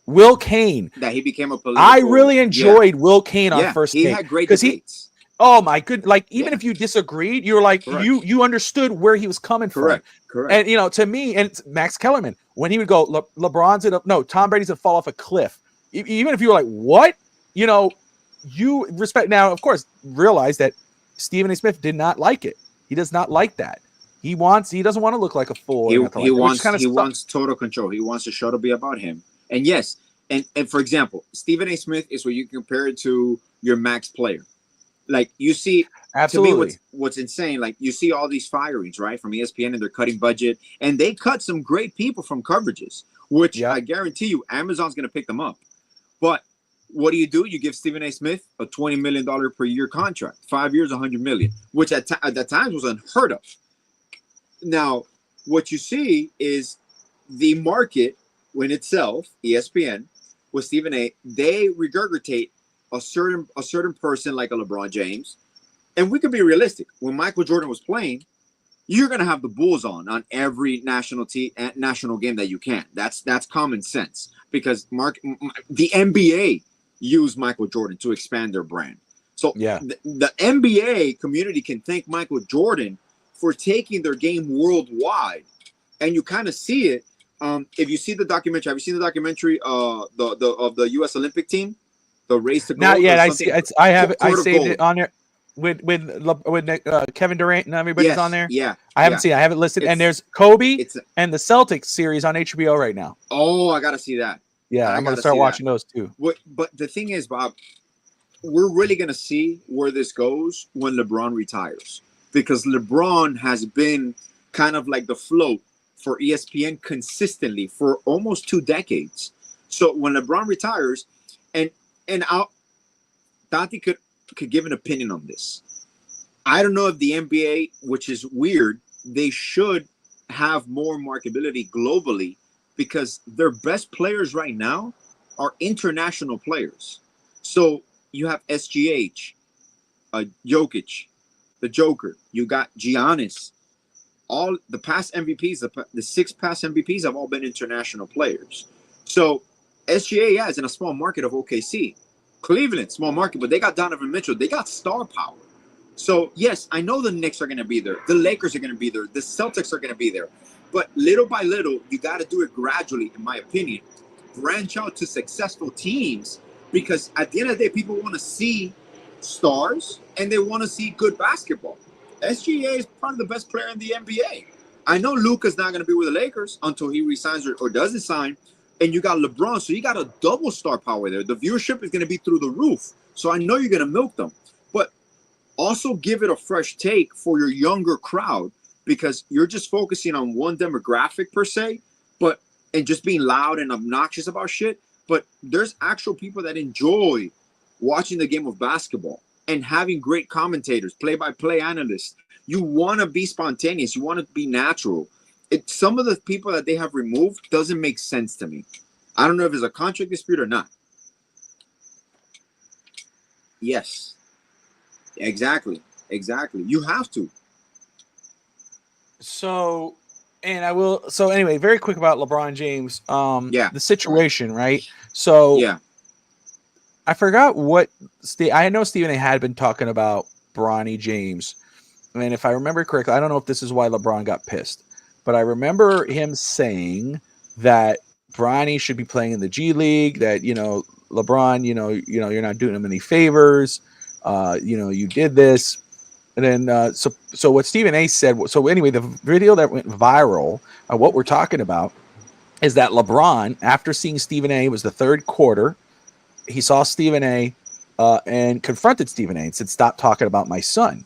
Will Kane. That he became a political. I really enjoyed Will Kane on First Take. He had great debates. Oh my good! Like even if you disagreed, you were like you understood where he was coming from. Correct. And to me, and it's Max Kellerman when he would go, LeBron's Tom Brady's gonna fall off a cliff. Even if you were like, what? You respect now. Of course, realize that Stephen A. Smith did not like it. He does not like that. He doesn't want to look like a fool. He wants total control. He wants the show to be about him. And yes, and for example, Stephen A. Smith is what you compare it to your max player. Like you see, absolutely. To me, what's insane, like you see all these firings, right, from ESPN, and they're cutting budget, and they cut some great people from coverages, which I guarantee you, Amazon's going to pick them up. But what do? You give Stephen A. Smith a $20 million per year contract, 5 years, $100 million, which at that time was unheard of. Now, what you see is the market. When itself, ESPN, with Stephen A, they regurgitate a certain person like a LeBron James, and we could be realistic. When Michael Jordan was playing, you're gonna have the Bulls on every national game that you can. That's common sense because the NBA used Michael Jordan to expand their brand. So the NBA community can thank Michael Jordan for taking their game worldwide, and you kind of see it. If you see the documentary, have you seen the documentary of the U.S. Olympic team, the race to gold? Not yet. I see. I have it. I saved it on there with Kevin Durant and everybody's on there. Yeah, I haven't seen. I have it listed. And there's Kobe and the Celtics series on HBO right now. Oh, I gotta see that. Yeah, I'm gonna start watching those too. But the thing is, Bob, we're really gonna see where this goes when LeBron retires, because LeBron has been kind of like the float for ESPN consistently for almost 2 decades. So when LeBron retires, and Tati could give an opinion on this. I don't know if the NBA, which is weird, they should have more marketability globally because their best players right now are international players. So you have SGH, Jokic, the Joker. You got Giannis. All the past MVPs, the 6 past MVPs have all been international players. So SGA is in a small market of OKC. Cleveland, small market, but they got Donovan Mitchell. They got star power. So, yes, I know the Knicks are going to be there. The Lakers are going to be there. The Celtics are going to be there. But little by little, you got to do it gradually, in my opinion. Branch out to successful teams because at the end of the day, people want to see stars and they want to see good basketball. SGA is probably the best player in the NBA. I know Luka's not going to be with the Lakers until he resigns or doesn't sign. And you got LeBron, so you got a double star power there. The viewership is going to be through the roof. So I know you're going to milk them. But also give it a fresh take for your younger crowd because you're just focusing on one demographic per se, and just being loud and obnoxious about shit. But there's actual people that enjoy watching the game of basketball and having great commentators, play-by-play analysts. You want to be spontaneous. You want to be natural. Some of the people that they have removed doesn't make sense to me. I don't know if it's a contract dispute or not. Yes. Exactly. You have to. So, and I will. So anyway, very quick about LeBron James. The situation, right? So yeah, I forgot what. I know Stephen A. had been talking about Bronny James, and if I remember correctly, I don't know if this is why LeBron got pissed, but I remember him saying that Bronny should be playing in the G League. That LeBron, you're not doing him any favors. You did this. And then, so what Stephen A. said. So anyway, the video that went viral, what we're talking about, is that LeBron, after seeing Stephen A., it was the third quarter, he saw Stephen A. And confronted Stephen A. and said, "Stop talking about my son,"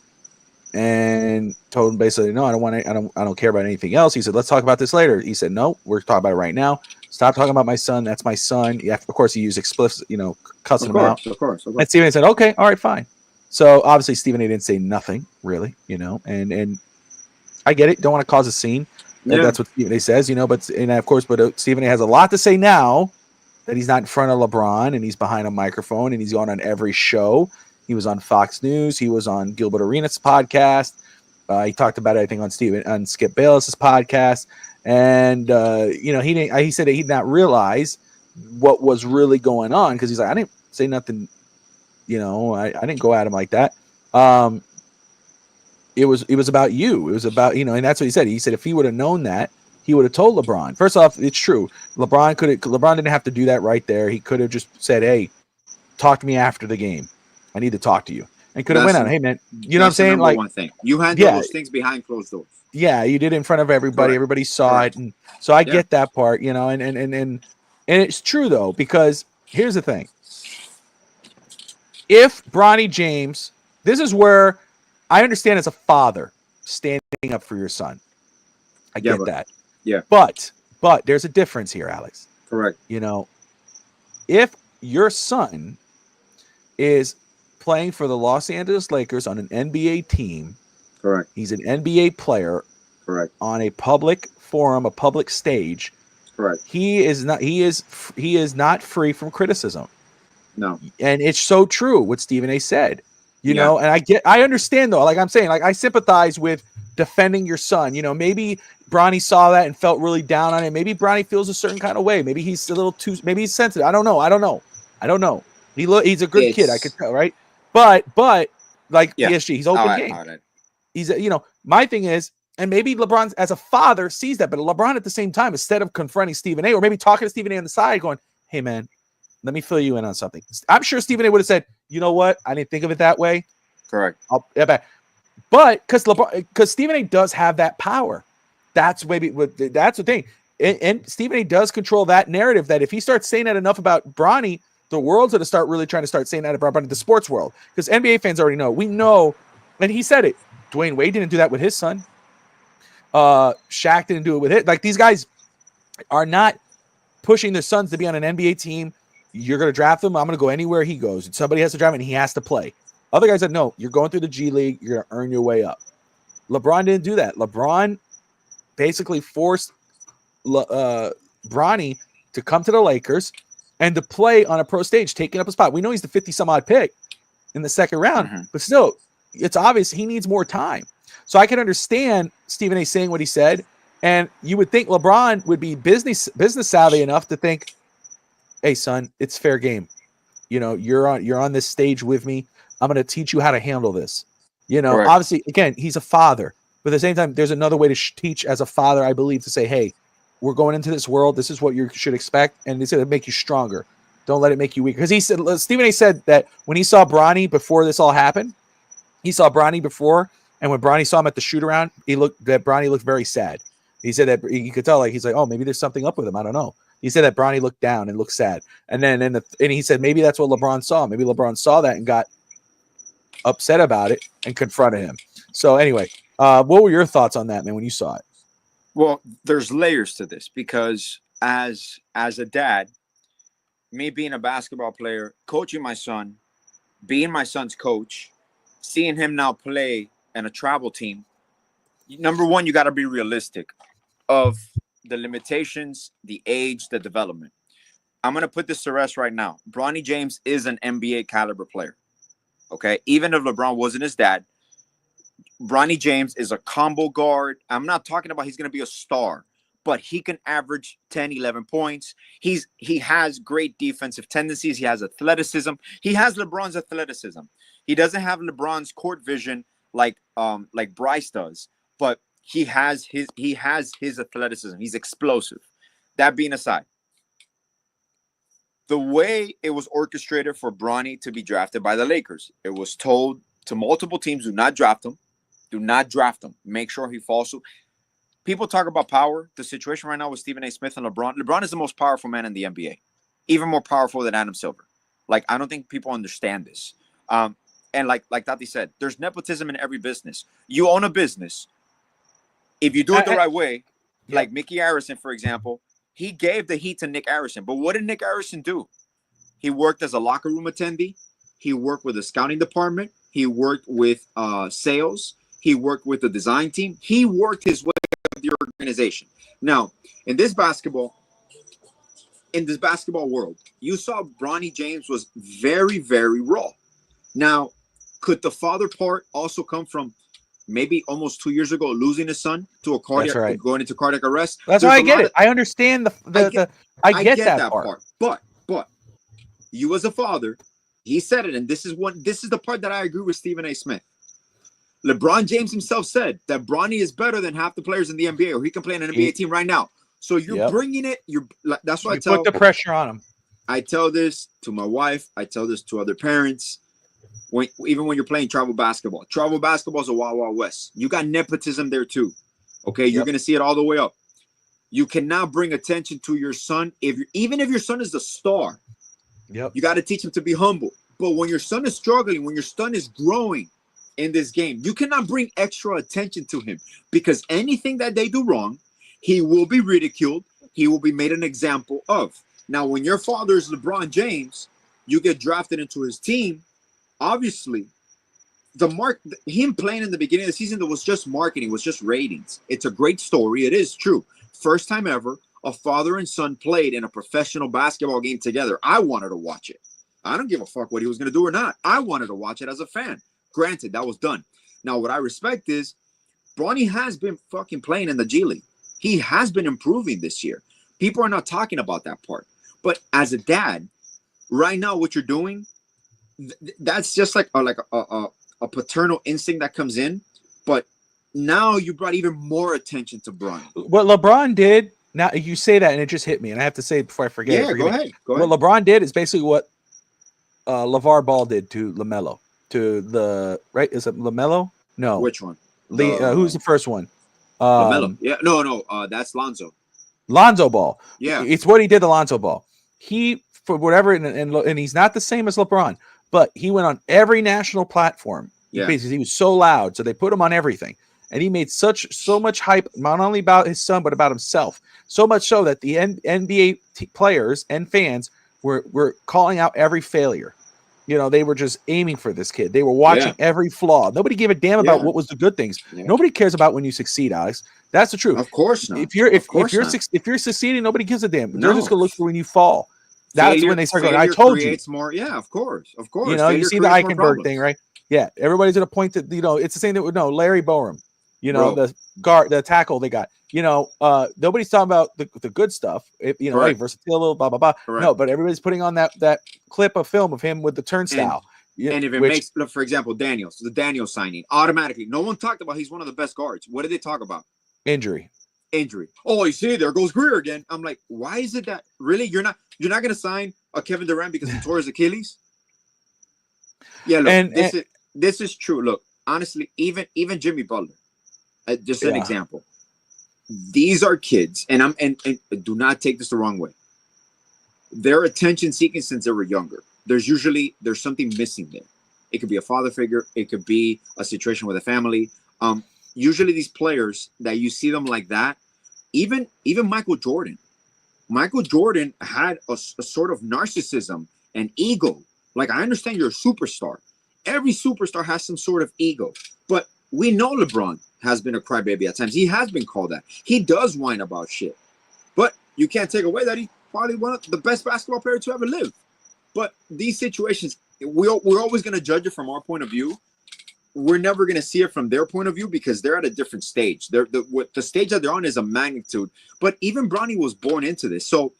and told him basically, "No, I don't care about anything else." He said, "Let's talk about this later." He said, "No, we're talking about it right now. Stop talking about my son. That's my son." Yeah, of course, he used explicit, cussing him out. Of course. And Stephen A. said, "Okay, all right, fine." So obviously Stephen A. didn't say nothing really, and I get it. Don't want to cause a scene. Yeah. That's what Stephen A. says, but Stephen A. has a lot to say now that he's not in front of LeBron and he's behind a microphone and he's going on every show. He was on Fox News. He was on Gilbert Arenas' podcast. He talked about it, I think, on Skip Bayless's podcast. And he said that he did not realize what was really going on because he's like, I didn't say nothing. I didn't go at him like that. It was about you. It was about, and that's what he said. He said if he would have known that, he would have told LeBron. First off, it's true. LeBron didn't have to do that right there. He could have just said, "Hey, talk to me after the game. I need to talk to you." And could have went on, "Hey man, you know what I'm saying?" Like one thing. You handle those things behind closed doors. Yeah, you did it in front of everybody. Correct. Everybody saw it. And so I get that part, and it's true though, because here's the thing. If Bronny James, this is where I understand as a father standing up for your son. I get that. Yeah. But there's a difference here, Alex. Correct. If your son is playing for the Los Angeles Lakers on an NBA team, correct. He's an NBA player, correct, on a public forum, a public stage, correct. He is not free from criticism. No. And it's so true what Stephen A. said, and I understand though, like I'm saying, like I sympathize with defending your son. Maybe Bronny saw that and felt really down on it. Maybe Bronny feels a certain kind of way. Maybe he's a little too, maybe he's sensitive. I don't know. He's a good kid. I could tell, right? But like PSG, he's open game. He's, my thing is, and maybe LeBron as a father sees that, but LeBron at the same time, instead of confronting Stephen A. or maybe talking to Stephen A. on the side going, "Hey man, let me fill you in on something." I'm sure Stephen A. would have said, "You know what? I didn't think of it that way." Correct. But because Stephen A. does have that power. That's the thing. And Stephen A. does control that narrative that if he starts saying that enough about Bronny, the world's going to start saying that about Bronny, the sports world. Because NBA fans already know. We know, and he said it. Dwayne Wade didn't do that with his son. Shaq didn't do it with it. Like, these guys are not pushing their sons to be on an NBA team. You're going to draft him. I'm going to go anywhere he goes. Somebody has to draft him, and he has to play. Other guys said, no, you're going through the G League. You're going to earn your way up. LeBron didn't do that. LeBron basically forced Bronny to come to the Lakers and to play on a pro stage, taking up a spot. We know he's the 50-some-odd pick in the second round, but still, it's obvious he needs more time. So I can understand Stephen A. saying what he said, and you would think LeBron would be business savvy enough to think, "Hey, son, it's fair game. You're on this stage with me. I'm going to teach you how to handle this." You know, Correct. obviously, again, he's a father, but at the same time, there's another way to teach as a father, I believe, to say, hey, we're going into this world. This is what you should expect, and it's going to make you stronger. Don't let it make you weak. Because he said, Stephen A. said that when he saw Bronny before this all happened, he saw Bronny before, and when Bronny saw him at the shoot around, Bronny looked very sad. He said that you could tell, like, he's like, oh, maybe there's something up with him. I don't know. He said that Bronny looked down and looked sad, and then and he said maybe that's what LeBron saw. Maybe LeBron saw that and got upset about it and confronted him. So anyway, what were your thoughts on that, man, when you saw it? Well, there's layers to this because as a dad, me being a basketball player, coaching my son, being my son's coach, seeing him now play in a travel team, number one, you got to be realistic of the limitations, the age, the development. I'm going to put this to rest right now. Bronny James is an NBA caliber player. Okay, even if LeBron wasn't his dad, Bronny James is a combo guard. I'm not talking about he's going to be a star, but he can average 10, 11 points. He has great defensive tendencies. He has athleticism. He has LeBron's athleticism. He doesn't have LeBron's court vision like Bryce does, but he has his athleticism. He's explosive. That being aside, the way it was orchestrated for Bronny to be drafted by the Lakers, it was told to multiple teams, do not draft him. Do not draft him. Make sure he falls to. People talk about power. The situation right now with Stephen A. Smith and LeBron. LeBron is the most powerful man in the NBA. Even more powerful than Adam Silver. Like, I don't think people understand this. And like Tati said, there's nepotism in every business. You own a business. If you do it the right way, like Mickey Arison, for example, he gave the heat to Nick Arison. But what did Nick Arison do? He worked as a locker room attendee. He worked with the scouting department. He worked with sales. He worked with the design team. He worked his way up the organization. Now, in this basketball world, you saw Bronny James was very, very raw. Now, could the father part also come from maybe almost 2 years ago losing his son to a cardiac, going into cardiac arrest? That's why I get it. I understand I get that part. But you as a father, he said it, and this is the part that I agree with Stephen A. Smith. LeBron James himself said that Bronny is better than half the players in the NBA, or he can play in an NBA team right now. So you're bringing it. That's what I tell. Put the pressure on him. I tell this to my wife. I tell this to other parents. Even when you're playing travel basketball is a wild, wild west. You got nepotism there too. Okay, you're gonna see it all the way up. You cannot bring attention to your son even if your son is the star. Yep. You got to teach him to be humble. But when your son is struggling, when your son is growing in this game, you cannot bring extra attention to him, because anything that they do wrong, he will be ridiculed. He will be made an example of. Now, when your father is LeBron James, you get drafted into his team. Obviously, him playing in the beginning of the season, that was just marketing, was just ratings. It's a great story. It is true. First time ever a father and son played in a professional basketball game together. I wanted to watch it. I don't give a fuck what he was going to do or not. I wanted to watch it as a fan. Granted, that was done. Now, what I respect is Bronny has been fucking playing in the G League. He has been improving this year. People are not talking about that part. But as a dad, right now, what you're doing, that's just like a paternal instinct that comes in. But now you brought even more attention to Bronny. What LeBron did, now you say that and it just hit me, and I have to say it before I forget. Yeah, go ahead. What LeBron did is basically what LeVar Ball did to LaMelo. To the right, is it LaMelo? No. Which one? Who's the first one? LaMelo. Yeah, no. That's Lonzo. Lonzo Ball. Yeah, it's what he did to Lonzo Ball. He, for whatever, and he's not the same as LeBron, but he went on every national platform. Yeah, because he was so loud, so they put him on everything, and he made so much hype, not only about his son but about himself. So much so that the NBA players and fans were calling out every failure. You know, they were just aiming for this kid. They were watching every flaw. Nobody gave a damn about what was the good things. Yeah. Nobody cares about when you succeed, Alex. That's the truth. Of course not. If you're succeeding, nobody gives a damn. They're just gonna look for when you fall. That's when they start going, I told you. More. Yeah, of course. You know, you see the Eichenberg thing, right? Yeah, everybody's at a point that, you know, it's the same that Larry Borum, you know, the tackle they got. You know, nobody's talking about the good stuff. You know, hey, versatile, blah blah blah. Correct. No, but everybody's putting on that clip of film of him with the turnstile. And if it makes, look, for example, the Daniels signing, automatically, no one talked about he's one of the best guards. What did they talk about? Injury. Oh, you see, there goes Greer again. I'm like, why is it that really you're not going to sign a Kevin Durant because he tore his Achilles? Yeah, look, this is true. Look, honestly, even Jimmy Butler, just an example. These are kids, and do not take this the wrong way. They're attention seeking since they were younger. There's something missing there. It could be a father figure. It could be a situation with a family. Usually these players that you see them like that, even Michael Jordan had a sort of narcissism and ego. Like, I understand you're a superstar. Every superstar has some sort of ego, but we know LeBron has been a crybaby at times. He has been called that. He does whine about shit, but you can't take away that he's probably one of the best basketball players to ever live. But these situations, we're always going to judge it from our point of view. We're never going to see it from their point of view because they're at a different stage. The stage that they're on is a magnitude. But even Bronny was born into this. So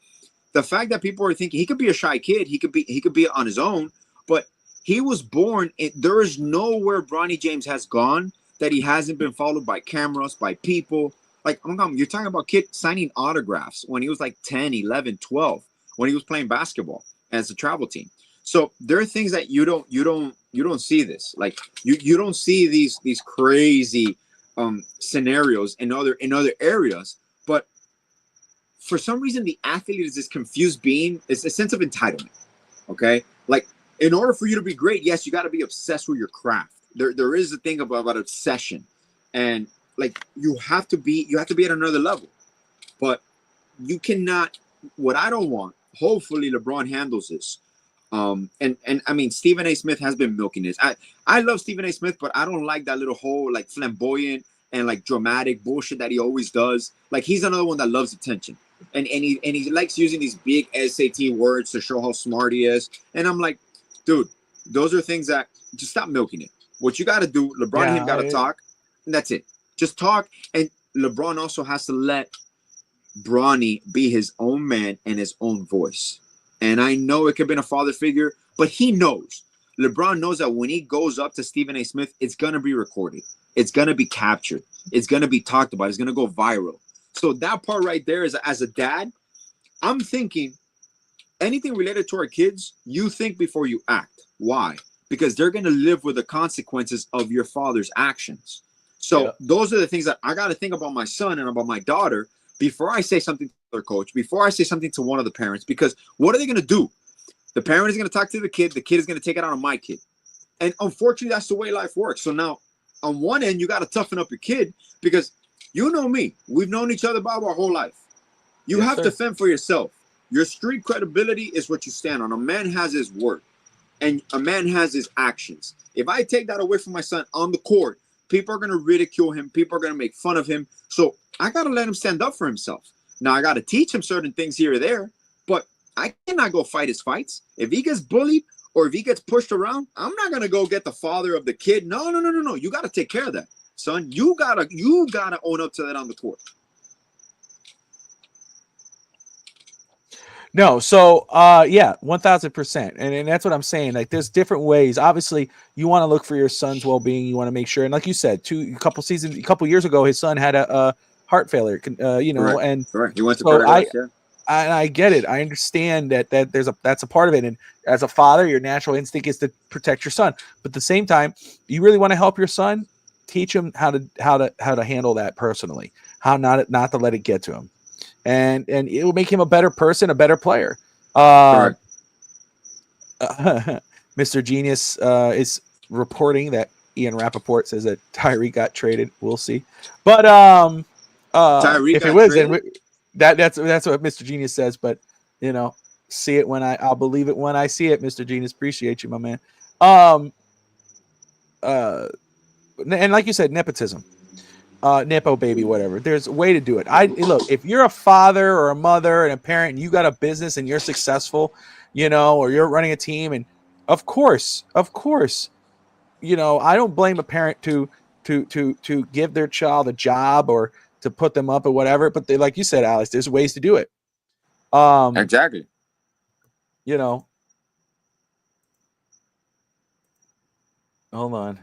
the fact that people are thinking he could be a shy kid, he could be on his own, but he was born. There is nowhere Bronny James has gone that he hasn't been followed by cameras, by people. Like, you're talking about kid signing autographs when he was like 10, 11, 12, when he was playing basketball as a travel team. So there are things that you don't see this. Like, you don't see these crazy scenarios in other areas. But for some reason, the athlete is this confused being. It's a sense of entitlement. Okay, like, in order for you to be great, yes, you got to be obsessed with your craft. There is a thing about obsession, and like you have to be at another level. But you cannot. What I don't want. Hopefully, LeBron handles this. And I mean, Stephen A. Smith has been milking this. I love Stephen A. Smith, but I don't like that little whole like flamboyant and like dramatic bullshit that he always does. Like, he's another one that loves attention, and he likes using these big SAT words to show how smart he is. And I'm like, dude, those are things that just stop milking it. What you got to do, LeBron and him got to talk, and that's it. Just talk. And LeBron also has to let Bronny be his own man and his own voice. And I know it could have been a father figure, but he knows. LeBron knows that when he goes up to Stephen A. Smith, it's going to be recorded. It's going to be captured. It's going to be talked about. It's going to go viral. So that part right there is, as a dad, I'm thinking anything related to our kids, you think before you act. Why? Because they're going to live with the consequences of your father's actions. So those are the things that I got to think about my son and about my daughter before I say something to their coach, before I say something to one of the parents, because what are they going to do? The parent is going to talk to the kid is going to take it out on my kid. And unfortunately, that's the way life works. So now, on one end, you got to toughen up your kid because you know me. We've known each other about our whole life. You have to fend for yourself. Your street credibility is what you stand on. A man has his word, and a man has his actions. If I take that away from my son on the court, people are going to ridicule him. People are going to make fun of him. So I got to let him stand up for himself. Now, I got to teach him certain things here or there, but I cannot go fight his fights. If he gets bullied or if he gets pushed around, I'm not going to go get the father of the kid. No. You got to take care of that, son. You got to own up to that on the court. No, so 1000%. And that's what I'm saying. Like, there's different ways. Obviously, you want to look for your son's well-being. You want to make sure. And like you said, a couple years ago, his son had a heart failure. And he went to paradise. I get it. I understand that that's a part of it. And as a father, your natural instinct is to protect your son. But at the same time, you really want to help your son. Teach him how to handle that personally. How not to let it get to him. And it will make him a better person, a better player. Mr. Genius is reporting that Ian Rappaport says that Tyree got traded. We'll see. But if it was, then that's what Mr. Genius says. But see it when I'll believe it when I see it. Mr. Genius, appreciate you, my man. And like you said, nepotism. Nepo baby, whatever. There's a way to do it. Look, if you're a father or a mother and a parent and you got a business and you're successful, or you're running a team, and of course, I don't blame a parent to give their child a job or to put them up or whatever. But like you said, Alex, there's ways to do it. Exactly. Hold on.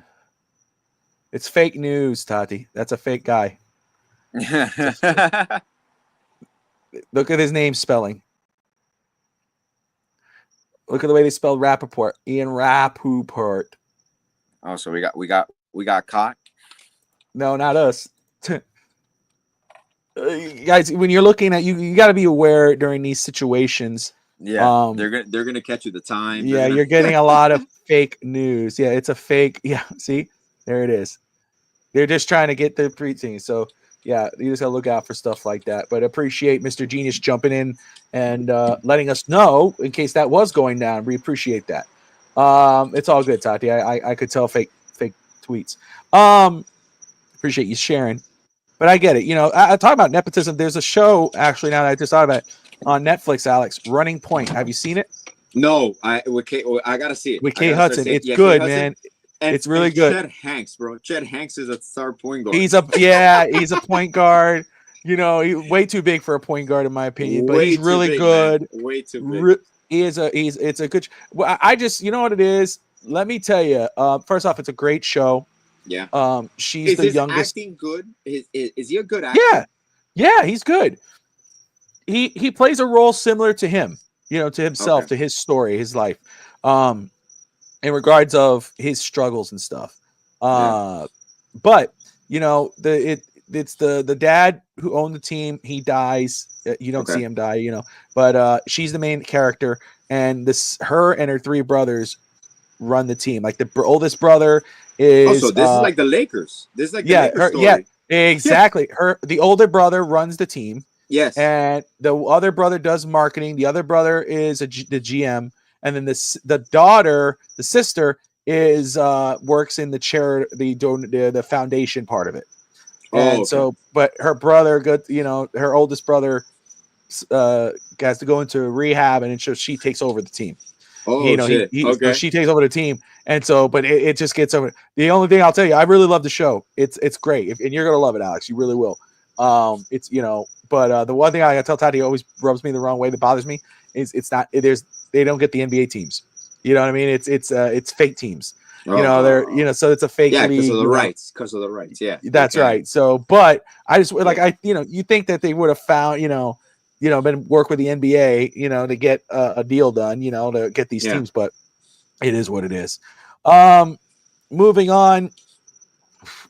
It's fake news, Tati. That's a fake guy. Look at his name spelling. Look at the way they spelled Rappaport. Ian Rappaport. Oh, so we got caught. No, not us. Guys, when you're looking at you got to be aware during these situations. Yeah, they're gonna catch you the time. Yeah, you're getting a lot of fake news. Yeah, it's a fake. Yeah, see, there it is. They're just trying to get the preaching. So yeah, you just gotta look out for stuff like that. But appreciate Mr. Genius jumping in and letting us know in case that was going down. We appreciate that. It's all good, Tati. I could tell fake tweets. Appreciate you sharing. But I get it. You know, I talk about nepotism. There's a show actually now that I just thought about it, on Netflix, Alex, Running Point. Have you seen it? No, I gotta see it. With Kate Hudson. It's good, man. It's really good. Chet Hanks, bro. Chet Hanks is a third point guard. He's a point guard. You know, way too big for a point guard in my opinion, but he's really good. Man. Way too big. It's a good. Well, I just, you know what it is. Let me tell you. First off, it's a great show. Yeah. She's is the his youngest. Acting good? Is he a good actor? Yeah, he's good. He plays a role similar to him. You know, to himself, to his story, his life. In regards of his struggles and stuff. But you know, it's the dad who owned the team. He dies. You don't see him die, you know, but she's the main character, and her and her three brothers run the team. Like the oldest brother is so this is like the Lakers. This is like the Lakers story. Yeah, exactly. The older brother runs the team. Yes. And the other brother does marketing. The other brother is the GM. And then the daughter, the sister, is works in the foundation part of it. So, but her brother, her oldest brother, has to go into rehab, and so she takes over the team. She takes over the team, and so, but it just gets over. The only thing I'll tell you, I really love the show. It's great, and you're gonna love it, Alex. You really will. It's but the one thing I tell Tati always rubs me the wrong way that bothers me is they don't get the NBA teams. You know what I mean? It's fake teams. So it's a fake league. Because of the rights. Yeah. That's right. So, but I just you think that they would have found, been work with the NBA, to get a deal done, to get these teams, but it is what it is. Moving on,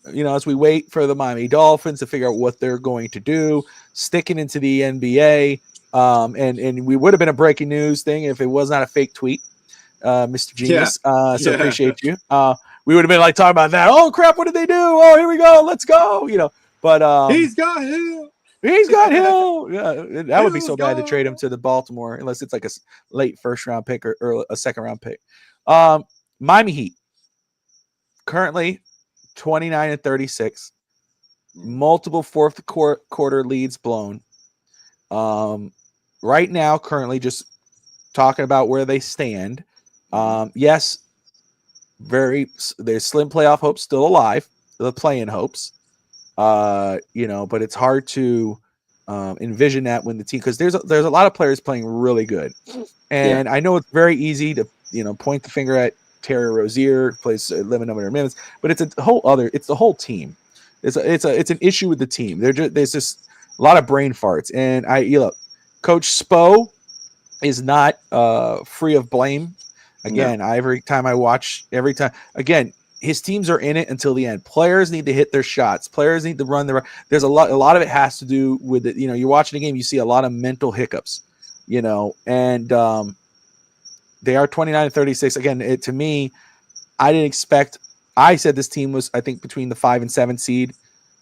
as we wait for the Miami Dolphins to figure out what they're going to do, sticking into the NBA. And we would have been a breaking news thing if it was not a fake tweet, Mr. Genius. So appreciate you. We would have been like talking about that. Oh crap! What did they do? Oh, here we go. Let's go. But he's got him. He's got him. Yeah, that would be so bad to trade him to the Baltimore, unless it's like a late first round pick or a second round pick. Miami Heat currently 29-36, multiple fourth quarter leads blown. Right now, currently, just talking about where they stand. Yes, there's slim playoff hopes still alive, the play-in hopes. But it's hard to envision that when the team, because there's a lot of players playing really good, and I know it's very easy to point the finger at Terry Rozier, plays 11 number of minutes, but it's the whole team. It's an issue with the team. There's just a lot of brain farts, and Coach Spo is not free of blame. Again, every time his teams are in it until the end. Players need to hit their shots. Players need to run there's a lot of it has to do with it. You're watching a game, you see a lot of mental hiccups, and they are 29-36. Again, to me, I didn't expect. I said this team was, I think, between the 5 and 7 seed.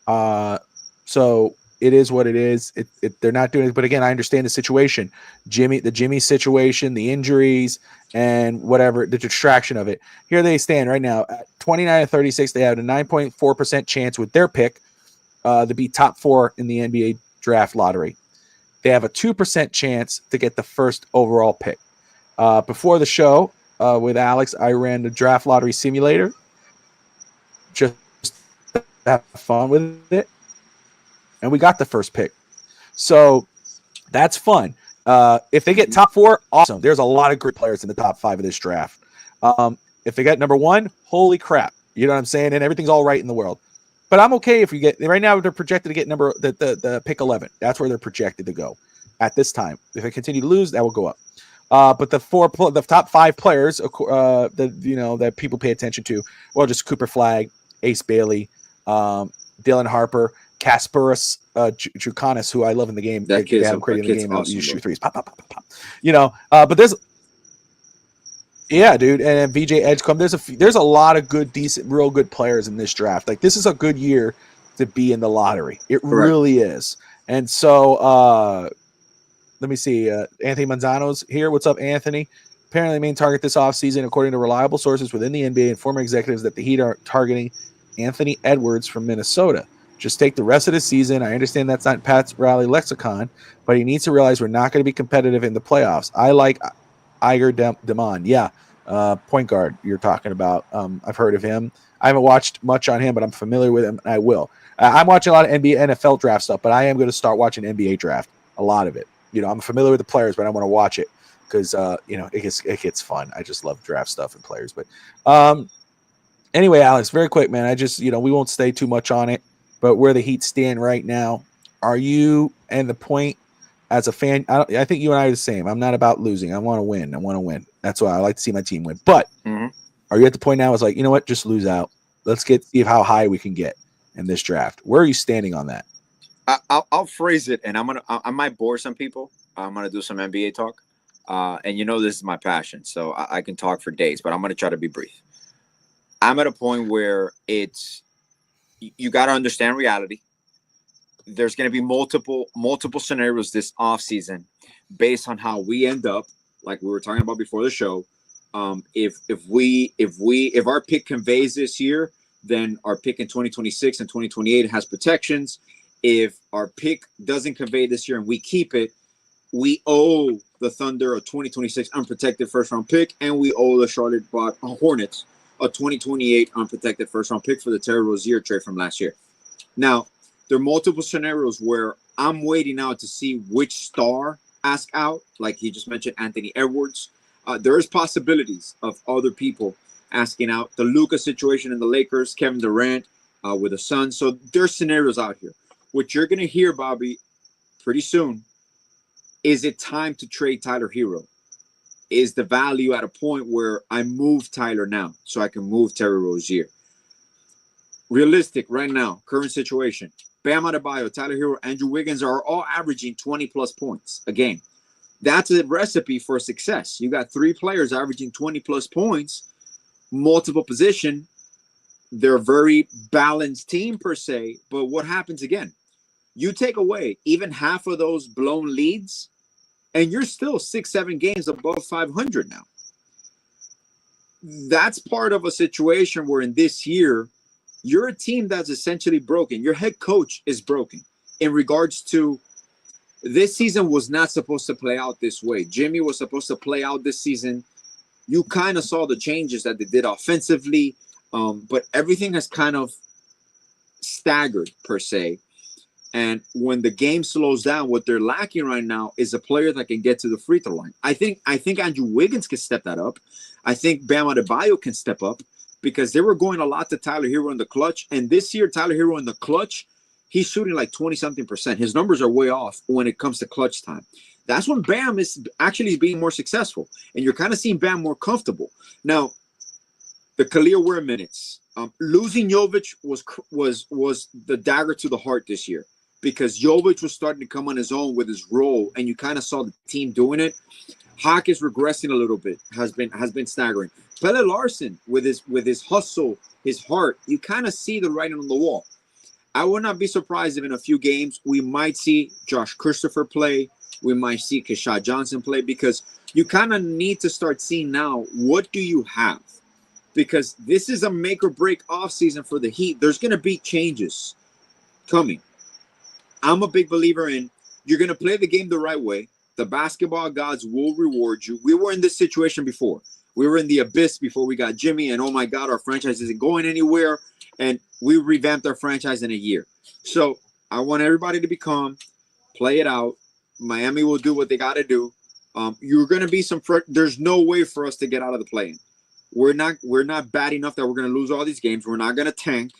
So it is what it is. They're not doing it, but again, I understand the situation. The Jimmy situation, the injuries, and whatever, the distraction of it. Here they stand right now at 29-36. They have a 9.4% chance with their pick to be top 4 in the NBA draft lottery. They have a 2% chance to get the first overall pick. Before the show with Alex, I ran the draft lottery simulator. Just to have fun with it. And we got the first pick. So that's fun. If they get top 4, awesome. There's a lot of great players in the top 5 of this draft. If they get number 1, holy crap. You know what I'm saying? And everything's all right in the world. But I'm okay if you get right now. They're projected to get the pick 11. That's where they're projected to go at this time. If they continue to lose, that will go up. But the top 5 players, that people pay attention to, well, just Cooper Flagg, Ace Bailey, Dylan Harper, Kasparas Jukanis, who I love in the game. They have created in the game. Awesome, you shoot threes, pop, pop, pop, pop. But there's. Yeah, dude, and VJ Edgecombe. There's a lot of good, decent, real good players in this draft. Like, this is a good year to be in the lottery. It really is. And so, let me see. Anthony Manzano's here. What's up, Anthony? Apparently, the main target this offseason, according to reliable sources within the NBA and former executives, that the Heat are targeting Anthony Edwards from Minnesota. Just take the rest of the season. I understand that's not Pat's rally lexicon, but he needs to realize we're not going to be competitive in the playoffs. I like Iger Demond. Yeah. Point guard you're talking about. I've heard of him. I haven't watched much on him, but I'm familiar with him, and I will. I'm watching a lot of NBA, NFL draft stuff, but I am going to start watching NBA draft, a lot of it. I'm familiar with the players, but I want to watch it because it gets fun. I just love draft stuff and players. But anyway, Alex, very quick, man. I just we won't stay too much on it, but where the Heat stand right now, are you and the point? As a fan, I think you and I are the same. I'm not about losing. I want to win. That's why I like to see my team win. But are you at the point now? It's like, you know what? Just lose out. Let's see how high we can get in this draft. Where are you standing on that? I'll phrase it, and I might bore some people. I'm gonna do some NBA talk, and this is my passion, so I can talk for days. But I'm gonna try to be brief. I'm at a point where you got to understand reality. There's going to be multiple scenarios this offseason based on how we end up, like we were talking about before the show. If our pick conveys this year, then our pick in 2026 and 2028 has protections. If our pick doesn't convey this year and we keep it, we owe the Thunder a 2026 unprotected first-round pick, and we owe the Charlotte Hornets a 2028 unprotected first-round pick for the Terry Rozier trade from last year. Now, there are multiple scenarios where I'm waiting out to see which star ask out. Like he just mentioned, Anthony Edwards. There is possibilities of other people asking out. The Luka situation in the Lakers, Kevin Durant with the Suns. So there's scenarios out here. What you're going to hear, Bobby, pretty soon, is it time to trade Tyler Hero? Is the value at a point where I move Tyler now so I can move Terry Rozier? Realistic right now, current situation. Bam Adebayo, Tyler Hero, Andrew Wiggins are all averaging 20-plus points a game. That's a recipe for success. You got 3 players averaging 20-plus points, multiple position. They're a very balanced team per se, but what happens again? You take away even half of those blown leads, and you're still 6-7 games above 500 now. That's part of a situation where in this year, you're a team that's essentially broken. Your head coach is broken in regards to this season was not supposed to play out this way. Jimmy was supposed to play out this season. You kind of saw the changes that they did offensively, but everything has kind of staggered per se. And when the game slows down, what they're lacking right now is a player that can get to the free throw line. I think Andrew Wiggins can step that up. I think Bam Adebayo can step up because they were going a lot to Tyler Hero in the clutch. And this year, Tyler Hero in the clutch, he's shooting like 20-something%. His numbers are way off when it comes to clutch time. That's when Bam is actually being more successful. And you're kind of seeing Bam more comfortable. Now, the Khalil Ware minutes. Losing Jovic was the dagger to the heart this year because Jovic was starting to come on his own with his role, and you kind of saw the team doing it. Hawk is regressing a little bit, has been staggering. Pelle Larsson with his hustle, his heart, you kind of see the writing on the wall. I would not be surprised if in a few games we might see Josh Christopher play. We might see Keshad Johnson play because you kind of need to start seeing now what do you have. Because this is a make or break offseason for the Heat. There's going to be changes coming. I'm a big believer in you're going to play the game the right way. The basketball gods will reward you. We were in this situation before. We were in the abyss before we got Jimmy, and oh my God, our franchise isn't going anywhere. And we revamped our franchise in a year. So I want everybody to be calm, play it out. Miami will do what they got to do. You're going to be there's no way for us to get out of the play-in. we're not bad enough that we're going to lose all these games. We're not going to tank.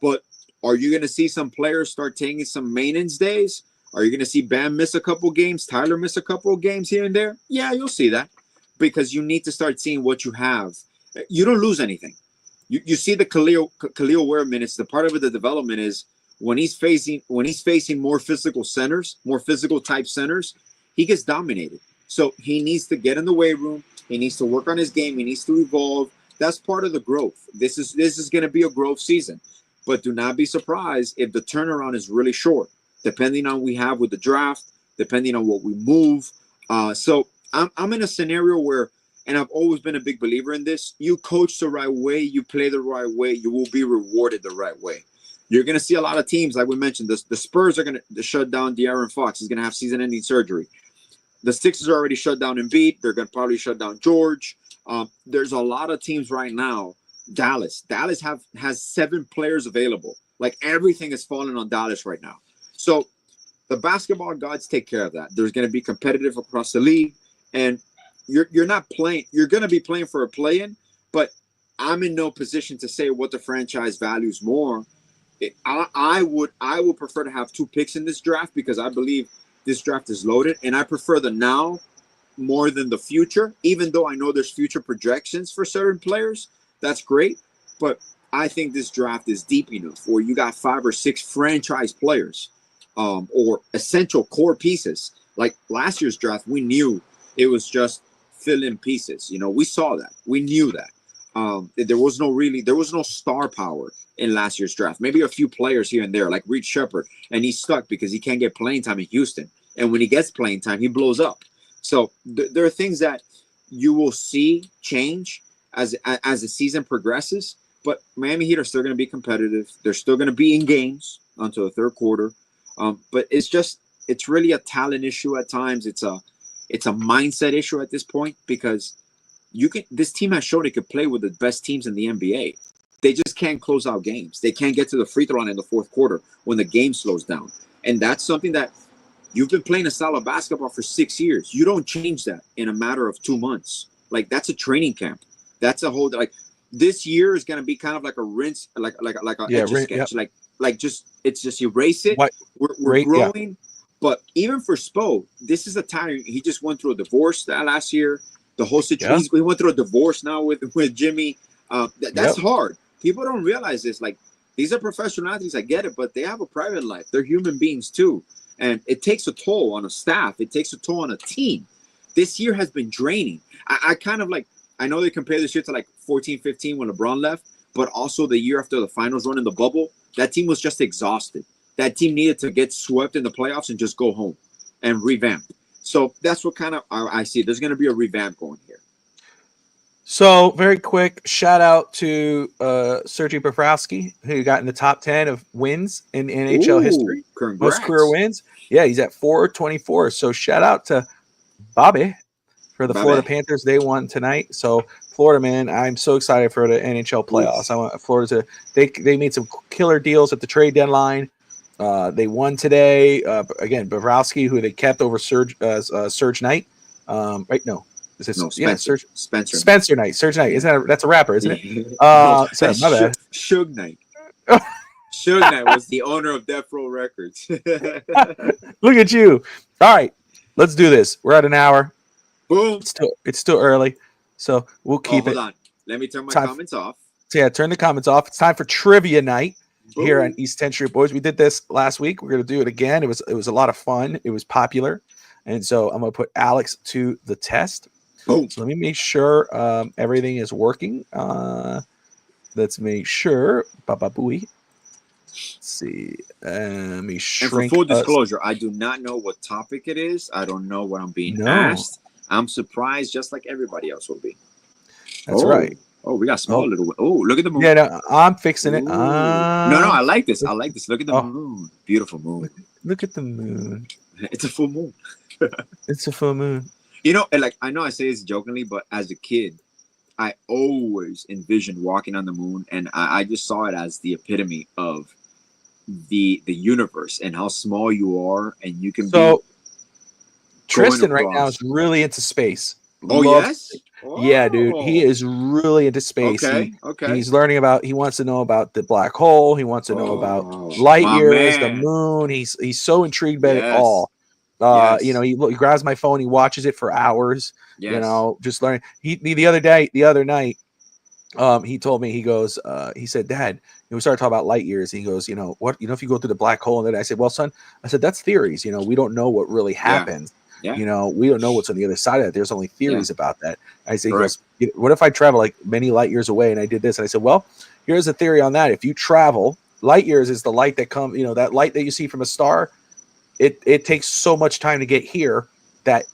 But are you going to see some players start taking some maintenance days? Are you going to see Bam miss a couple games, Tyler miss a couple of games here and there? Yeah, you'll see that, because you need to start seeing what you have. You don't lose anything. You see the Khalil Ware minutes. The part of it, the development is when he's facing more physical centers, more physical type centers, he gets dominated. So he needs to get in the weight room. He needs to work on his game. He needs to evolve. That's part of the growth. This is going to be a growth season, but do not be surprised if the turnaround is really short, depending on what we have with the draft, depending on what we move. So I'm in a scenario where, and I've always been a big believer in this, you coach the right way, you play the right way, you will be rewarded the right way. You're going to see a lot of teams, like we mentioned, the Spurs are going to shut down De'Aaron Fox. He's going to have season-ending surgery. The Sixers are already shut down Embiid. They're going to probably shut down George. There's a lot of teams right now. Dallas has 7 players available. Like, everything is falling on Dallas right now. So the basketball gods take care of that. There's going to be competitive across the league, and you're not playing. You're going to be playing for a play-in, but I'm in no position to say what the franchise values more. I would prefer to have 2 picks in this draft, because I believe this draft is loaded, and I prefer the now more than the future, even though I know there's future projections for certain players. That's great, but I think this draft is deep enough where you got 5 or 6 franchise players, or essential core pieces. Like last year's draft, we knew it was just fill-in pieces. You know, we saw that. We knew that. There was no star power in last year's draft. Maybe a few players here and there, like Reed Shepherd, and he's stuck because he can't get playing time in Houston. And when he gets playing time, he blows up. So there are things that you will see change as the season progresses. But Miami Heat are still going to be competitive. They're still going to be in games until the third quarter. But it's really a talent issue at times. It's a mindset issue at this point, because this team has shown it could play with the best teams in the NBA. They just can't close out games. They can't get to the free throw line in the fourth quarter when the game slows down. And that's something that you've been playing a style of basketball for 6 years. You don't change that in a matter of 2 months. Like, that's a training camp. That's a whole, like, this year is going to be kind of like a rinse, like a etch-a-sketch. Yep. Like it's just erase it. We're growing. Yeah. But even for Spo, this is a time he just went through a divorce last year. The whole situation, we went through a divorce now with Jimmy. That's hard. People don't realize this. Like, these are professional athletes. I get it, but they have a private life. They're human beings too. And it takes a toll on a staff. It takes a toll on a team. This year has been draining. I kind of like, I know they compare this year to like 14-15 when LeBron left, but also the year after the finals run in the bubble, that team was just exhausted. That team needed to get swept in the playoffs and just go home and revamp. So that's what kind of I see. There's going to be a revamp going here. So very quick shout out to Sergei Bobrovsky, who got in the top 10 of wins in NHL history. Congrats. Most career wins. Yeah, he's at 424. So shout out to Bobby for the Florida Panthers. They won tonight. So Florida, man, I'm so excited for the NHL playoffs. I want Florida to they made some killer deals at the trade deadline. They won today. Again, Bobrovsky, who they kept over Serge Knight. Right? No. Is this, no, Spencer. Yeah, Spencer Knight. Serge Knight. That's a rapper, isn't it? Sorry, my bad. Suge Knight. Suge Knight was the owner of Death Row Records. Look at you. All right, let's do this. We're at an hour. Boom. It's still early, so we'll keep it. Hold on. Let me turn my comments off. So yeah, turn the comments off. It's time for trivia night here on East 10th Street Boys. We did this last week. We're gonna do it again. It was a lot of fun. It was popular, and so I'm gonna put Alex to the test. Boom. So let me make sure everything is working. Let's make sure. Baba Booey. Let's see. Let me shrink. And for full disclosure, I do not know what topic it is. I don't know what I'm being asked. I'm surprised, just like everybody else will be. That's right. Oh, we got small little. Oh, look at the moon. Yeah, no, I'm fixing it. No, I like this. I like this. Look at the moon. Beautiful moon. Look at the moon. It's a full moon. It's a full moon. You know, and like, I know I say this jokingly, but as a kid, I always envisioned walking on the moon, and I just saw it as the epitome of the universe and how small you are, and you can be. Tristan right now is really into space. Oh, yes? Yeah, dude. He Oh, is really into space. okay, okay. He's learning about. He wants to know about the black hole. He wants to know about Oh, light my years, the man. moon. He's so intrigued by it Yes, all. You know, yes, he grabs my phone. He watches it for hours. You yes. know, just learning. The other night, he told me, he said, Dad, we started talking about light years. He goes, if you go through the black hole, and then I said, well, son, I said, that's theories. You know, we don't know what really Yeah, happens. yeah, You know, we don't know what's on the other side of it. There's only yeah. theories about that. I said, he Correct. goes, what if I travel like many light years away and I did this? And I said, well, here's a theory on that. If you travel, light years is the light that comes, that light that you see from a star. It takes so much time to get here that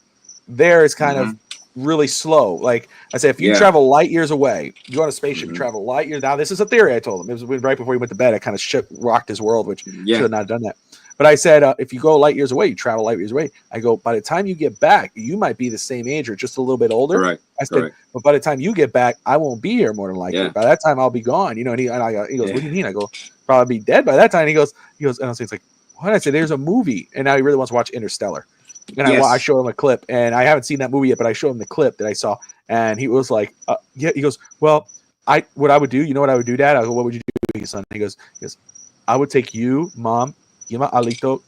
there is kind of really slow. Like I said, if you Yeah. travel light years away, you go on a spaceship, you Mhm. travel light years. Now, this is a theory I told him. It was right before he went to bed. I kind of rocked his world, which should Yeah. have not done that. But I said, if you go light years away, you travel light years away. I go, by the time you get back, you might be the same age or just a little bit older. Correct. I said, Correct. but by the time you get back, I won't be here more than likely. Yeah. By that time, I'll be gone. You know, he goes, what do you Yeah. mean? I go, probably be dead by that time. And he goes, and I was like, what? I said, there's a movie, and now he really wants to watch Interstellar. And Yes. I showed him a clip, and I haven't seen that movie yet, but I showed him the clip that I saw, and he was like, yeah. He goes, well, what I would do, you know what I would do, Dad? I go, what would you do, son? He goes, I would take you, Mom, Yima, Alito,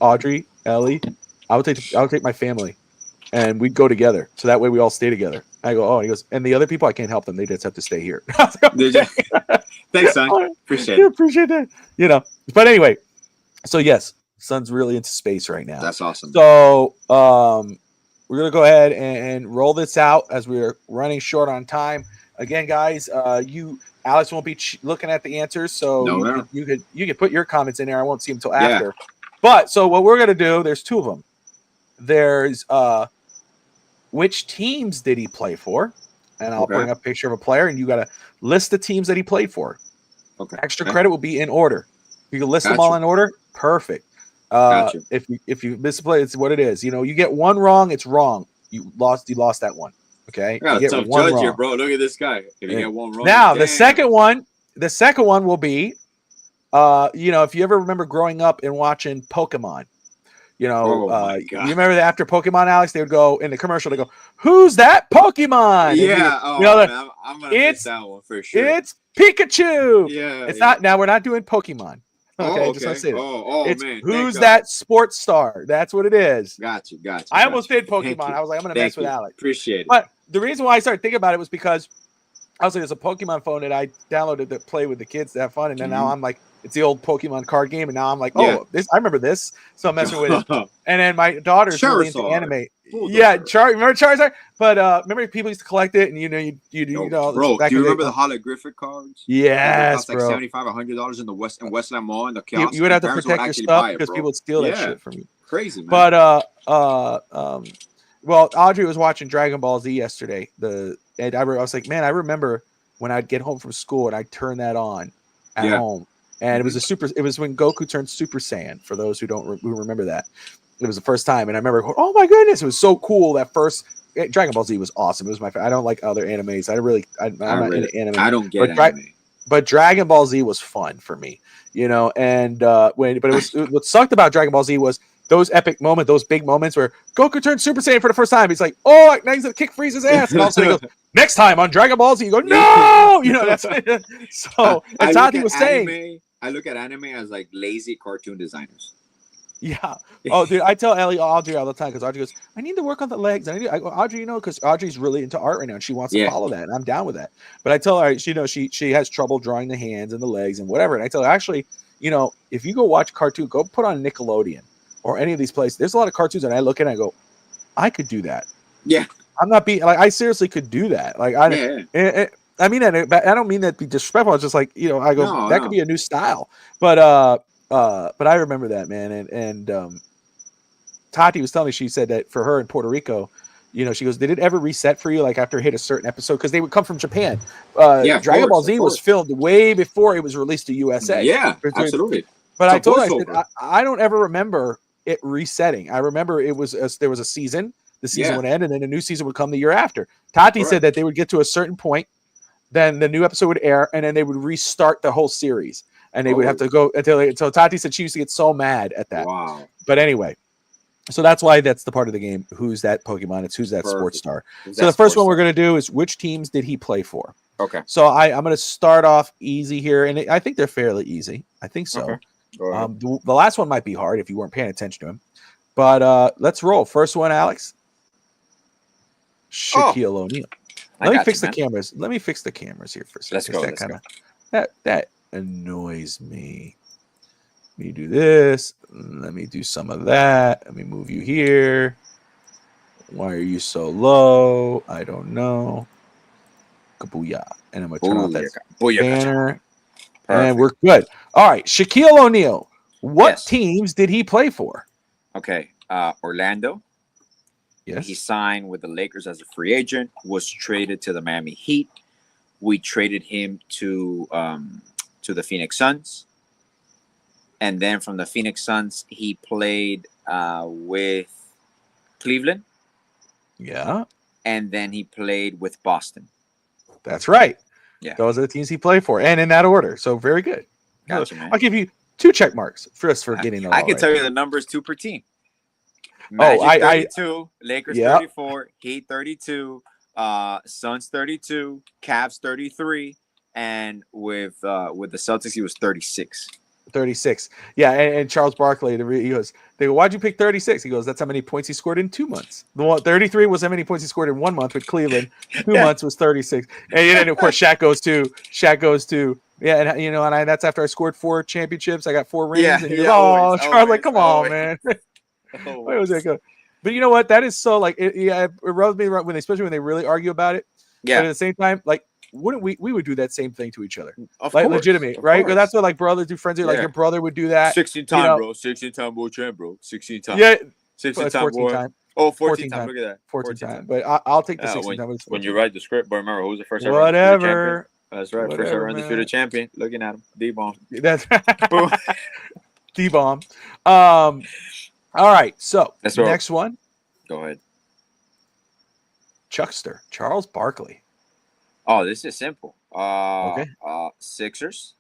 Audrey, Ellie. I would take my family, and we'd go together. So that way we all stay together. I go, oh, and he goes, and the other people, I can't help them. They just have to stay here. I was like, okay. Thanks, son. Appreciate Yeah, it. appreciate that. But anyway, so yes, son's really into space right now. That's awesome. So we're gonna go ahead and roll this out as we're running short on time. Again, guys, Alex won't be looking at the answers, so you could put your comments in there. I won't see them until after. But so what we're gonna do? There's two of them. There's which teams did he play for? And I'll bring up a picture of a player, and you got to list the teams that he played for. Okay. Extra credit will be in order. You can list them all in order. Perfect. If you misplay, it's what it is. You get one wrong, it's wrong. You lost that one. Okay. Yeah, you get tough one judge wrong. here, bro. Look at this guy. If you get one wrong. Now the second one will be, if you ever remember growing up and watching Pokemon. You remember that after Pokemon, Alex, they would go in the commercial. They go, "Who's that Pokemon?" Yeah, man, I'm gonna miss that one for sure. It's Pikachu. Yeah, it's not. Now we're not doing Pokemon. Okay, just want to say that. It's man, who's that sports star? That's what it is. Got you. I almost did Pokemon. I was like, I'm gonna mess with Alex. Appreciate it. But the reason why I started thinking about it was because I was like, there's a Pokemon phone that I downloaded to play with the kids to have fun, and then now I'm like, it's the old Pokemon card game, and now I'm like, this I remember this, so I'm messing with it. And then my daughter's really into anime. Remember Charizard? But remember people used to collect it, and you know, bro. Do you remember the holographic cards? Yes, bro. Like $75-$100 in the Westland Mall in the kiosk. You would have to protect your stuff because people would steal that shit from you. Crazy, man. But well, Audrey was watching Dragon Ball Z yesterday. And I was like, man, I remember when I'd get home from school and I'd turn that on at home. And it was when Goku turned Super Saiyan, for those who who remember that. It was the first time, and I remember going, oh my goodness, it was so cool. That first Dragon Ball Z was awesome. It was my favorite. I don't like other animes. I'm not into anime. I don't get anime. But Dragon Ball Z was fun for me, and what sucked about Dragon Ball Z was those epic moments, those big moments where Goku turned Super Saiyan for the first time. He's like, oh, now he's gonna kick Frieza's ass, and all of a sudden he goes, next time on Dragon Ball Z, you go, no, that's so. And Tati was saying, I look at anime as like lazy cartoon designers. Yeah. Oh, dude, I tell Audrey all the time because Audrey goes, I need to work on the legs. I go, Audrey, because Audrey's really into art right now and she wants to follow that, and I'm down with that. But I tell her, she has trouble drawing the hands and the legs and whatever. And I tell her, actually, if you go watch cartoon, go put on Nickelodeon or any of these places. There's a lot of cartoons that I look at and I go, I could do that. Yeah. I'm not being like, I seriously could do that. Like I mean, I don't mean that to be disrespectful. It's just like, I go, that could be a new style. But I remember that, man. And Tati was telling me, she said that for her in Puerto Rico, she goes, did it ever reset for you, like after it hit a certain episode? Because they would come from Japan. Dragon Ball Z was filmed way before it was released to USA. Yeah, absolutely. But I told her, I don't ever remember it resetting. I remember there was a season. The season would end, and then a new season would come the year after. Tati said that they would get to a certain point, then the new episode would air, and then they would restart the whole series. And they would have to go until so Tati said she used to get so mad at that. Wow. But anyway, So that's why that's the part of the game. Who's that Pokemon? It's who's that sports star. So the first one we're going to do is which teams did he play for? Okay. So I'm going to start off easy here, and I think they're fairly easy. I think so. Okay. The last one might be hard if you weren't paying attention to him. But let's roll. First one, Alex. Shaquille O'Neal. Let me fix the cameras. Let me fix the cameras here for a second. Let's go. That annoys me. Let me do this. Let me do some of that. Let me move you here. Why are you so low? I don't know. Kabooyah. And I'm going to turn off that banner. And we're good. All right. Shaquille O'Neal. What teams did he play for? Okay. Orlando. Yes. He signed with the Lakers as a free agent, was traded to the Miami Heat. We traded him to the Phoenix Suns. And then from the Phoenix Suns, he played with Cleveland. Yeah. And then he played with Boston. That's right. Yeah. Those are the teams he played for, and in that order. So very good. Gotcha, man. I'll give you 2 check marks for getting those. I can tell you the numbers 2 per team. Magic 32, Lakers 34, Heat 32, Suns 32, Cavs 33, and with the Celtics he was 36. 36. Yeah, and Charles Barkley, he goes, they go, why'd you pick 36? He goes, that's how many points he scored in 2 months. The one 33 was how many points he scored in 1 month with Cleveland. 2 months was 36. And then of course Shaq goes to yeah, and that's after I scored 4 championships. I got 4 rings. Yeah, and he goes, Charles, like, come on, man. Why was that good? But you know what? That is so like it rubs me right especially when they really argue about it. Yeah. But at the same time, like, wouldn't we would do that same thing to each other? Of like course, legitimate, right? Because that's what like brothers do, friends do. Like your brother would do that. 16 time, bro. 16 time world champ, bro. 16 time. Yeah. 16 time, 14 time. Oh, 14 time. Look at that. 14 time. But I'll take the 16 time. When you write the script, but remember, who was the first ever Whatever. That's right. First ever undisputed champion. Looking at him. D-bomb. That's boom. D-bomb. All right. So next one. Go ahead. Chuckster. Charles Barkley. Oh, this is simple. Okay. Sixers.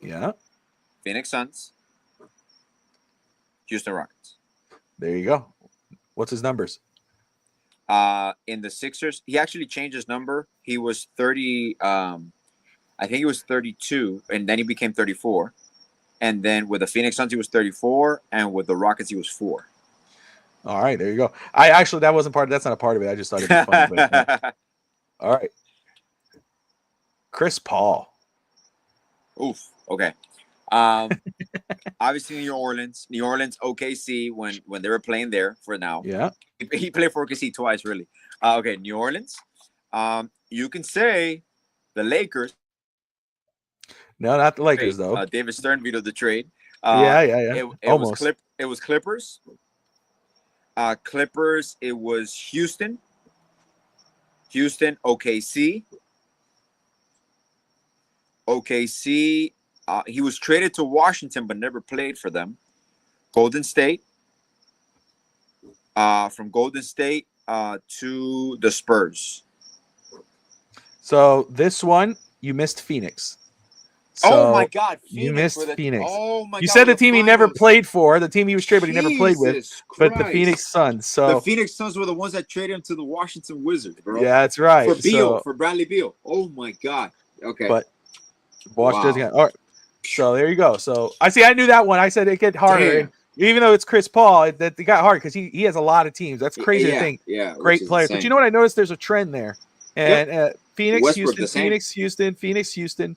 Yeah. Phoenix Suns. Houston Rockets. There you go. What's his numbers? In the Sixers, he actually changed his number. He was 30. I think he was 32, and then he became 34. And then with the Phoenix Suns, he was 34, and with the Rockets, he was 4. All right, there you go. That's not a part of it. I just thought it'd be funny. But, all right. Chris Paul. Oof. Okay. Obviously New Orleans, OKC when they were playing there for now. Yeah. He played for OKC twice, really. Okay, New Orleans. You can say the Lakers. No, not the Lakers though. David Stern vetoed the trade. Yeah. It Almost. It was Clippers. Clippers. It was Houston. OKC. OKC. He was traded to Washington, but never played for them. Golden State. From Golden State to the Spurs. So this one, you missed Phoenix. So my God. Phoenix you missed Phoenix. Oh my God. You said the team he never played for, the team he was traded, but he never played with. Christ. But the Phoenix Suns. So the Phoenix Suns were the ones that traded him to the Washington Wizards, bro. Yeah, that's right. For Bradley Beal. Oh my God. Okay. But Washington. All right. So there you go. So I knew that one. I said it get harder. And even though it's Chris Paul, it got hard because he has a lot of teams. That's crazy to think. Yeah. Great players. Insane. But you know what? I noticed there's a trend there. And Phoenix, Westbrook, Houston.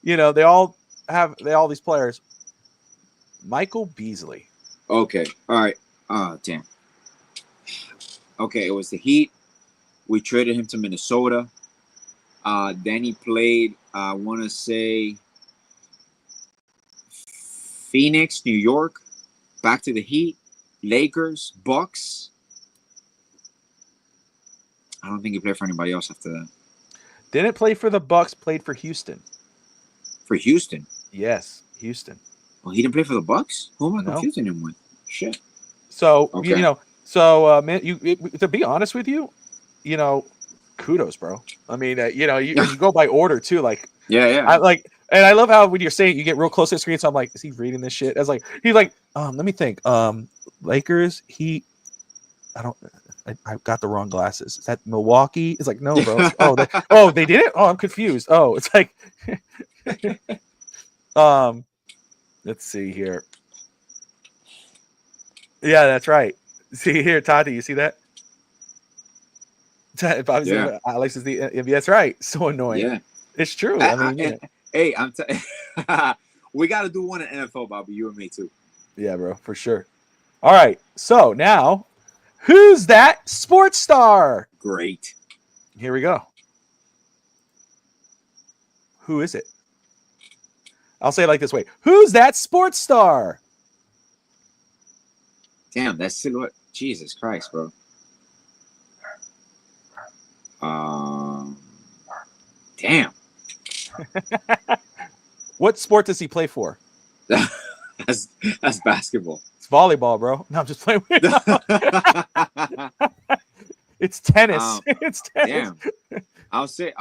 You know, they all these players. Michael Beasley. Okay. All right. Damn. Okay, it was the Heat. We traded him to Minnesota. Then he played, I want to say, Phoenix, New York, back to the Heat, Lakers, Bucks. I don't think he played for anybody else after that. Didn't play for the Bucks, played for Houston. For Houston? Yes, Houston. Well, he didn't play for the Bucks? Who am I confusing him with? Shit. So, man, to be honest with you, kudos, bro. I mean, you go by order too. Like, yeah. And I love how when you're saying it, you get real close to the screen. So I'm like, is he reading this shit? I was like, he's like, let me think. Lakers, Heat. I got the wrong glasses. Is that Milwaukee? It's like, no, bro. They did it? Oh, I'm confused. Oh, it's like let's see here. Yeah, that's right. See here, Tati, you see that? Yeah. Alex is that's right. So annoying. Yeah. It's true. Hey, we got to do one in NFL, Bobby, you and me too. Yeah, bro, for sure. All right. So now, who's that sports star? Great. Here we go. Who is it? I'll say it like this way. Who's that sports star? Damn, that's silhouette. Jesus Christ, bro. Damn. What sport does he play for? That's basketball. It's volleyball, bro. No, I'm just playing with It's tennis. It's tennis. Damn. I'll say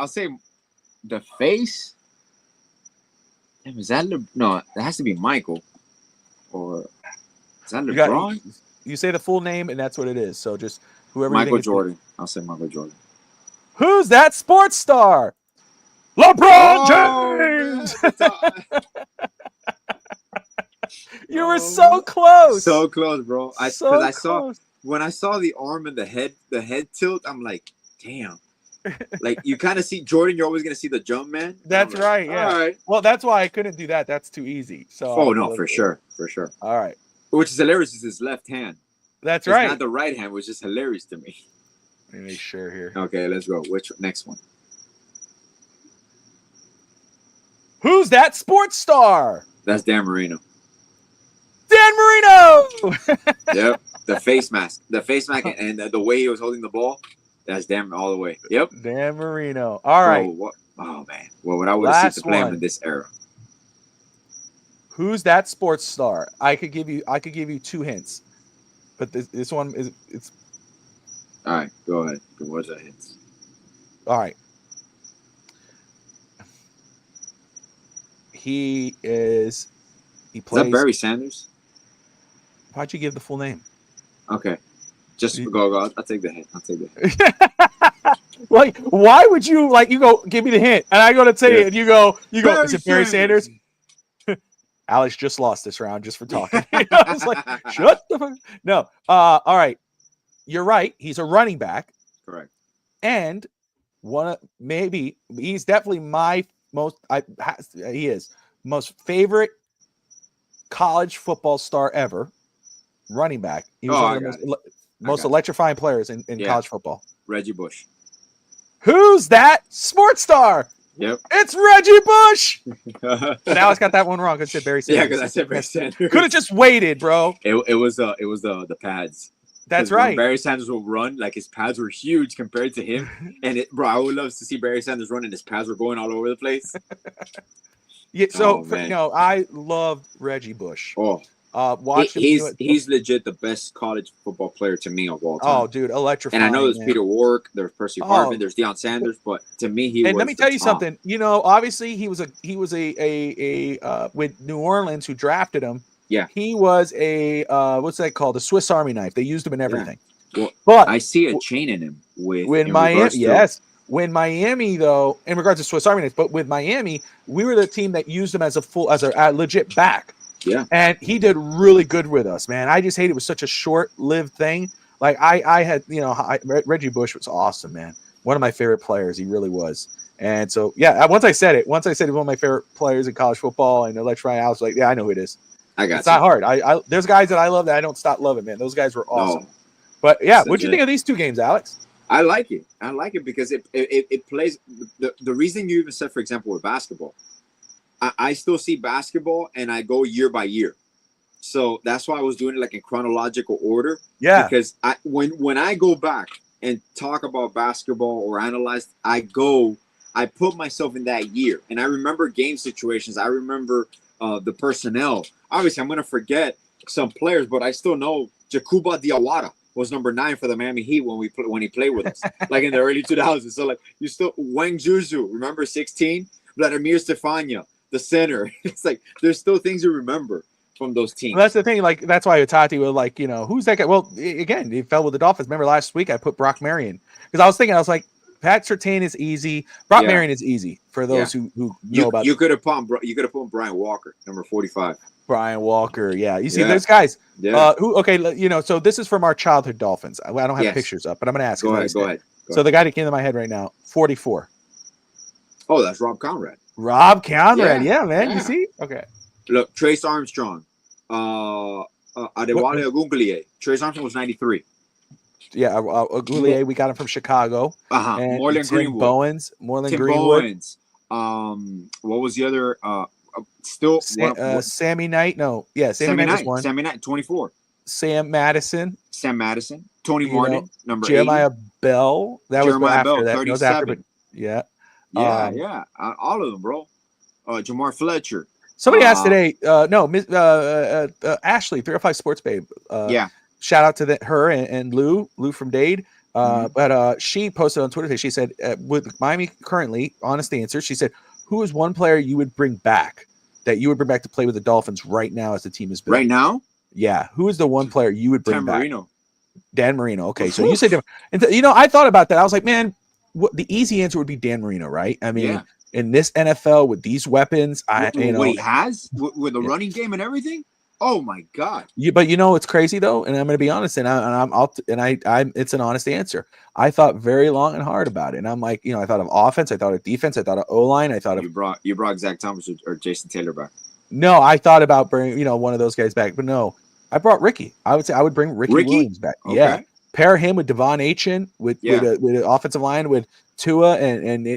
the face. Damn, is that no? It has to be Michael. Or is that LeBron? You say the full name, and that's what it is. So just whoever. Michael Jordan. I'll say Michael Jordan. Who's that sports star? LeBron James. You were so close. So close, bro. Close. When I saw the arm and the head tilt, I'm like, damn. Like you kind of see Jordan, you're always gonna see the jump man. That's right. Yeah. All right. Well, that's why I couldn't do that. That's too easy. So. No, for sure. All right. Which is hilarious. Is his left hand. That's right. Not the right hand, which is hilarious to me. Let me make sure here. Okay, let's go. Which next one? Who's that sports star? That's Dan Marino. Dan Marino. Yep. The face mask. And the way he was holding the ball. That's Dan all the way. Yep. Dan Marino. All right. Oh man. Well, what I would have seen to play him in this era. Who's that sports star? I could give you 2 hints, but this one it's. All right, go ahead. What's the hints? All right. He plays. Is that Barry Sanders? Why'd you give the full name? Okay. Just go. I'll take the hint. Like, why would you you go give me the hint and I go to say it and you go, is it Barry Sanders? Alex just lost this round just for talking. I was like, shut the fuck. No. All right. You're right. He's a running back. Correct. And he's definitely my most favorite college football star ever. Running back. He was one of the most electrifying players in college football. Reggie Bush. Who's that sports star? Yep. It's Reggie Bush. And Alex got that one wrong because I said Barry Sanders. Yeah, because I said Barry Sanders. Could have just waited, bro. It was the pads. That's right. When Barry Sanders will run, like his pads were huge compared to him. And I would love to see Barry Sanders run and his pads were going all over the place. Yeah, so I loved Reggie Bush. Oh. He's legit the best college football player to me of all time. Oh, dude, electrifying. And I know there's Peter Warwick, there's Percy Harvin, there's Deion Sanders, but to me he was. And let me tell you something. Obviously he was a with New Orleans who drafted him. Yeah, he was a what's that called? A Swiss Army knife. They used him in everything. Yeah. Well, but I see a chain in him with Miami. Yes. When Miami, though, in regards to Swiss Army knives, but with Miami, we were the team that used him as a legit back. Yeah. And he did really good with us, man. I just hate it was such a short-lived thing. Like I had, Reggie Bush was awesome, man. One of my favorite players. He really was. And so, yeah, once I said he was one of my favorite players in college football and electrifying, I was like, yeah, I know who it is. It's not hard. There's guys that I love that I don't stop loving, man. Those guys were awesome. No. But yeah, what'd you think of these 2 games, Alex? I like it. Because it plays the reason you even said, for example, with basketball. I still see basketball and I go year by year. So that's why I was doing it like in chronological order. Yeah. Because when I go back and talk about basketball or analyze, I put myself in that year. And I remember game situations. I remember the personnel. Obviously, I'm going to forget some players, but I still know Jakuba Diawara was number 9 for the Miami Heat when he played with us, like in the early 2000s. So like you still Wang Juju, remember 16? Vladimir Stefania. The center. It's like there's still things you remember. from those teams. Well, that's the thing. Like that's why Tati was like, who's that guy? Well, again, he fell with the Dolphins. Remember last week I put Brock Marion because I was like, Pat Surtain is easy. Brock Marion is easy for those who know about. You could have put Brian Walker, number 45. Brian Walker, yeah. You see, there's guys who. Okay, so this is from our childhood Dolphins. I don't have pictures up, but I'm going to ask. Go ahead. So the guy that came to my head right now, 44. Oh, that's Rob Conrad. Rob Conrad, yeah man. You see, okay. Look, Trace Armstrong, Adewale Ogunleye. Trace Armstrong was 93. Yeah, Ogunleye, we got him from Chicago. And Moreland Greenwood. Moreland Greenwood. Bowens. What was the other? Sammy Knight. No, Sammy Knight was one. Sammy Knight, 24. Sam Madison. Tony Martin, number Jeremiah 80. Bell. That Jeremiah was after Bell, that. 37. It was after, but yeah. All of them, bro. Jamar Fletcher. Somebody asked today. Ashley, 305 Sports Babe. Shout out to her and Lou from Dade. But she posted on Twitter today. She said, with Miami currently, honest answer, she said, who is one player you would bring back to play with the Dolphins right now as the team is built? Right now? Yeah. Who is the one player you would bring back? Dan Marino. Okay. So you said, I thought about that. I was like, man, the easy answer would be Dan Marino, right? I mean, in this NFL with these weapons, what he has with the running game and everything. Oh my God! But it's crazy though, and I'm going to be honest, and it's an honest answer. I thought very long and hard about it, and I'm like, I thought of offense, I thought of defense, I thought of O-line, I thought you brought Zach Thomas or Jason Taylor back. No, I thought about bringing one of those guys back, but no, I brought Ricky. I would say I would bring Ricky Williams back. Okay. Yeah, pair him with Devon Achane with an offensive line with Tua and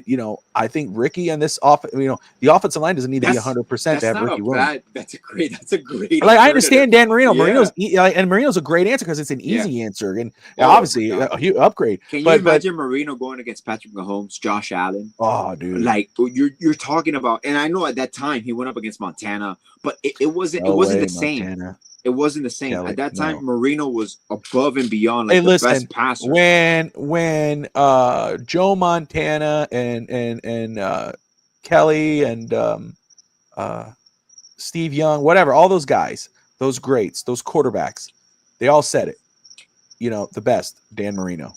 I think Ricky and this the offensive line doesn't need to be 100% to have Ricky Williams. That's a great. Like I understand Dan Marino. Marino's a great answer because it's an easy answer and obviously a huge upgrade. Can you imagine Marino going against Patrick Mahomes, Josh Allen? Oh, dude! Like you're talking about, and I know at that time he went up against Montana, but it wasn't the same. Montana. It wasn't the same. Kelly, at that time, Marino was above and beyond best passer. When Joe Montana and Kelly and Steve Young, whatever, all those guys, those greats, those quarterbacks, they all said it. The best, Dan Marino.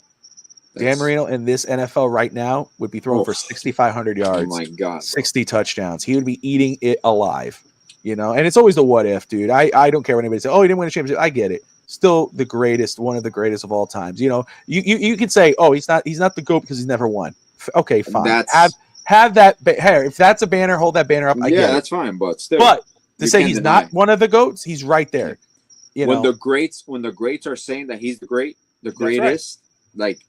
Dan Marino in this NFL right now would be throwing for 6,500 yards. Oh my God, 60 touchdowns. He would be eating it alive. And it's always the what if, dude. I don't care what anybody says. Oh, he didn't win a championship. I get it. Still the greatest, one of the greatest of all times. You could say, oh, he's not the GOAT because he's never won. Okay, fine. Have that. Hey, if that's a banner, hold that banner up. I get that's fine. But still, to say he's not one of the GOATs, he's right there. When the greats are saying that he's the greatest, like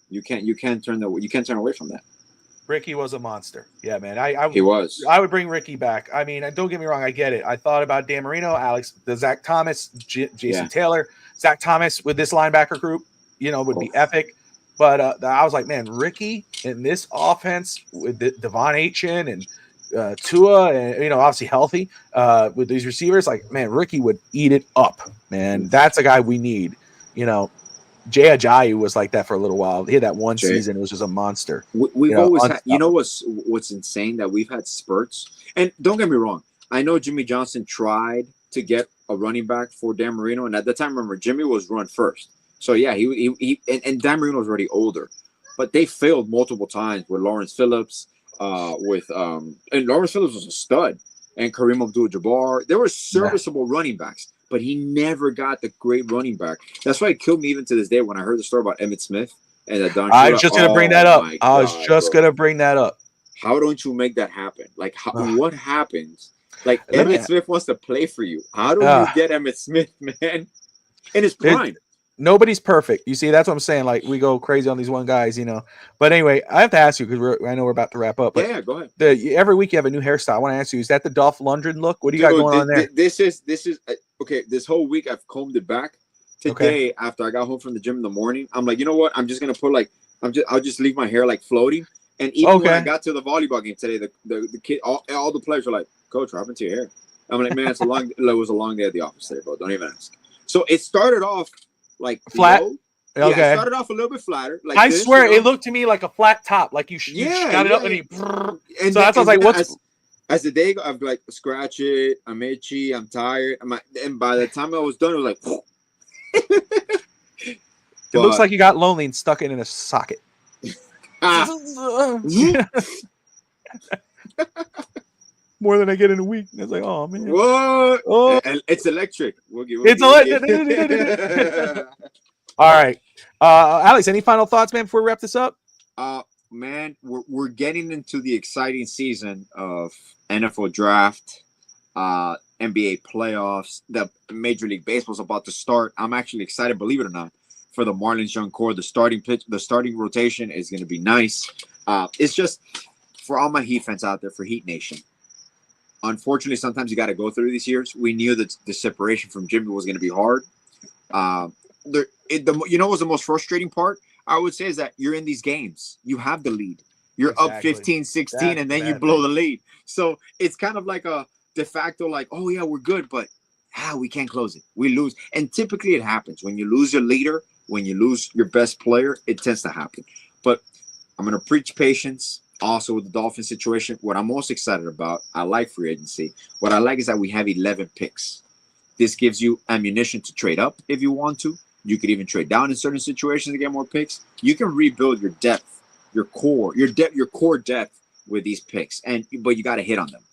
you can't turn away from that. Ricky was a monster. Yeah, man. He was. I would bring Ricky back. I mean, don't get me wrong. I get it. I thought about Dan Marino, the Zach Thomas, Jason Taylor. Zach Thomas with this linebacker group, would be epic. But I was like, man, Ricky in this offense with Devon Achane and Tua, and obviously healthy with these receivers, like, man, Ricky would eat it up, man. That's a guy we need. Jay Ajayi was like that for a little while. He had that one season; it was just a monster. We've always had. What's insane that we've had spurts. And don't get me wrong, I know Jimmy Johnson tried to get a running back for Dan Marino, and at the time, remember, Jimmy was run first. So yeah, he and Dan Marino was already older, but they failed multiple times with Lawrence Phillips. And Lawrence Phillips was a stud, and Kareem Abdul-Jabbar. There were serviceable running backs. But he never got the great running back. That's why it killed me even to this day when I heard the story about Emmitt Smith and that Don. I was just going to bring that up. I was just going to bring that up. How don't you make that happen? Like, what happens? Like, Emmitt Smith wants to play for you. How do you get Emmitt Smith, man? In his prime. Nobody's perfect. You see, that's what I'm saying. Like, we go crazy on these one guys, But anyway, I have to ask you because I know we're about to wrap up. But yeah, go ahead. Every week you have a new hairstyle. I want to ask you: is that the Dolph Lundgren look? What do you got going on there? This is okay. This whole week I've combed it back. Today, after I got home from the gym in the morning, I'm like, you know what? I'm just gonna put I'll just leave my hair like floating. And even when I got to the volleyball game today, the kid, all the players were like, "Coach, what happened to your hair?" I'm like, man, it was a long day at the office today, bro. Don't even ask. So it started off like flat. Low. Okay. Yeah, it started off a little bit flatter. Like I swear, it looked to me like a flat top. Like you got it up and so that's I was like, as the day, I'd be like, scratch it. I'm itchy. I'm tired. And by the time I was done, it was like, it looks like you got lonely and stuck it in a socket. More than I get in a week. It's like, oh man. What? Oh. And it's electric. It's electric. All right. Alex, any final thoughts, man, before we wrap this up? Man, we're getting into the exciting season of NFL draft, NBA playoffs. The Major League Baseball is about to start. I'm actually excited, believe it or not, for the Marlins young core. The starting rotation is going to be nice. It's just for all my Heat fans out there, for Heat Nation. Unfortunately, sometimes you got to go through these years. We knew that the separation from Jimmy was going to be hard. You know what's the most frustrating part? I would say is that you're in these games. You have the lead. You're up 15-16, and then you blow the lead. So it's kind of like a de facto, like, oh, yeah, we're good, but we can't close it. We lose. And typically it happens. When you lose your leader, when you lose your best player, it tends to happen. But I'm going to preach patience. Also with the Dolphins situation, what I'm most excited about, I like free agency. What I like is that we have 11 picks. This gives you ammunition to trade up if you want to. You could even trade down in certain situations to get more picks. You can rebuild your depth, your core depth with these picks, but you got to hit on them.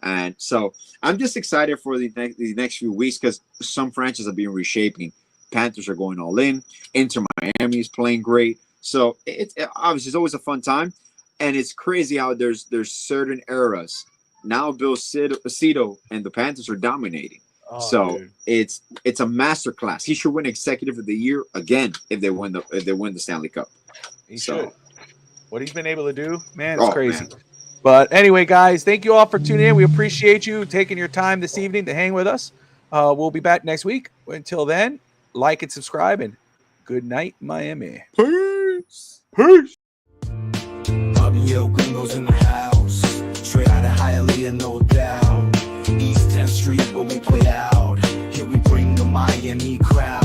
And so I'm just excited for the next few weeks because some franchises are being reshaping. Panthers are going all in. Inter Miami is playing great. So it's obviously it's always a fun time, and it's crazy how there's certain eras. Now Bill Cito and the Panthers are dominating. Oh, so dude. it's a masterclass. He should win Executive of the Year again if they win the Stanley Cup. He should. What he's been able to do, man, it's crazy. Man. But anyway, guys, thank you all for tuning in. We appreciate you taking your time this evening to hang with us. We'll be back next week. Until then, like and subscribe, and good night, Miami. Peace. Peace. Yo, Gringos in the house. Straight out of Hialeah, no doubt. East 10th Street where we play out. Here we bring the Miami crowd.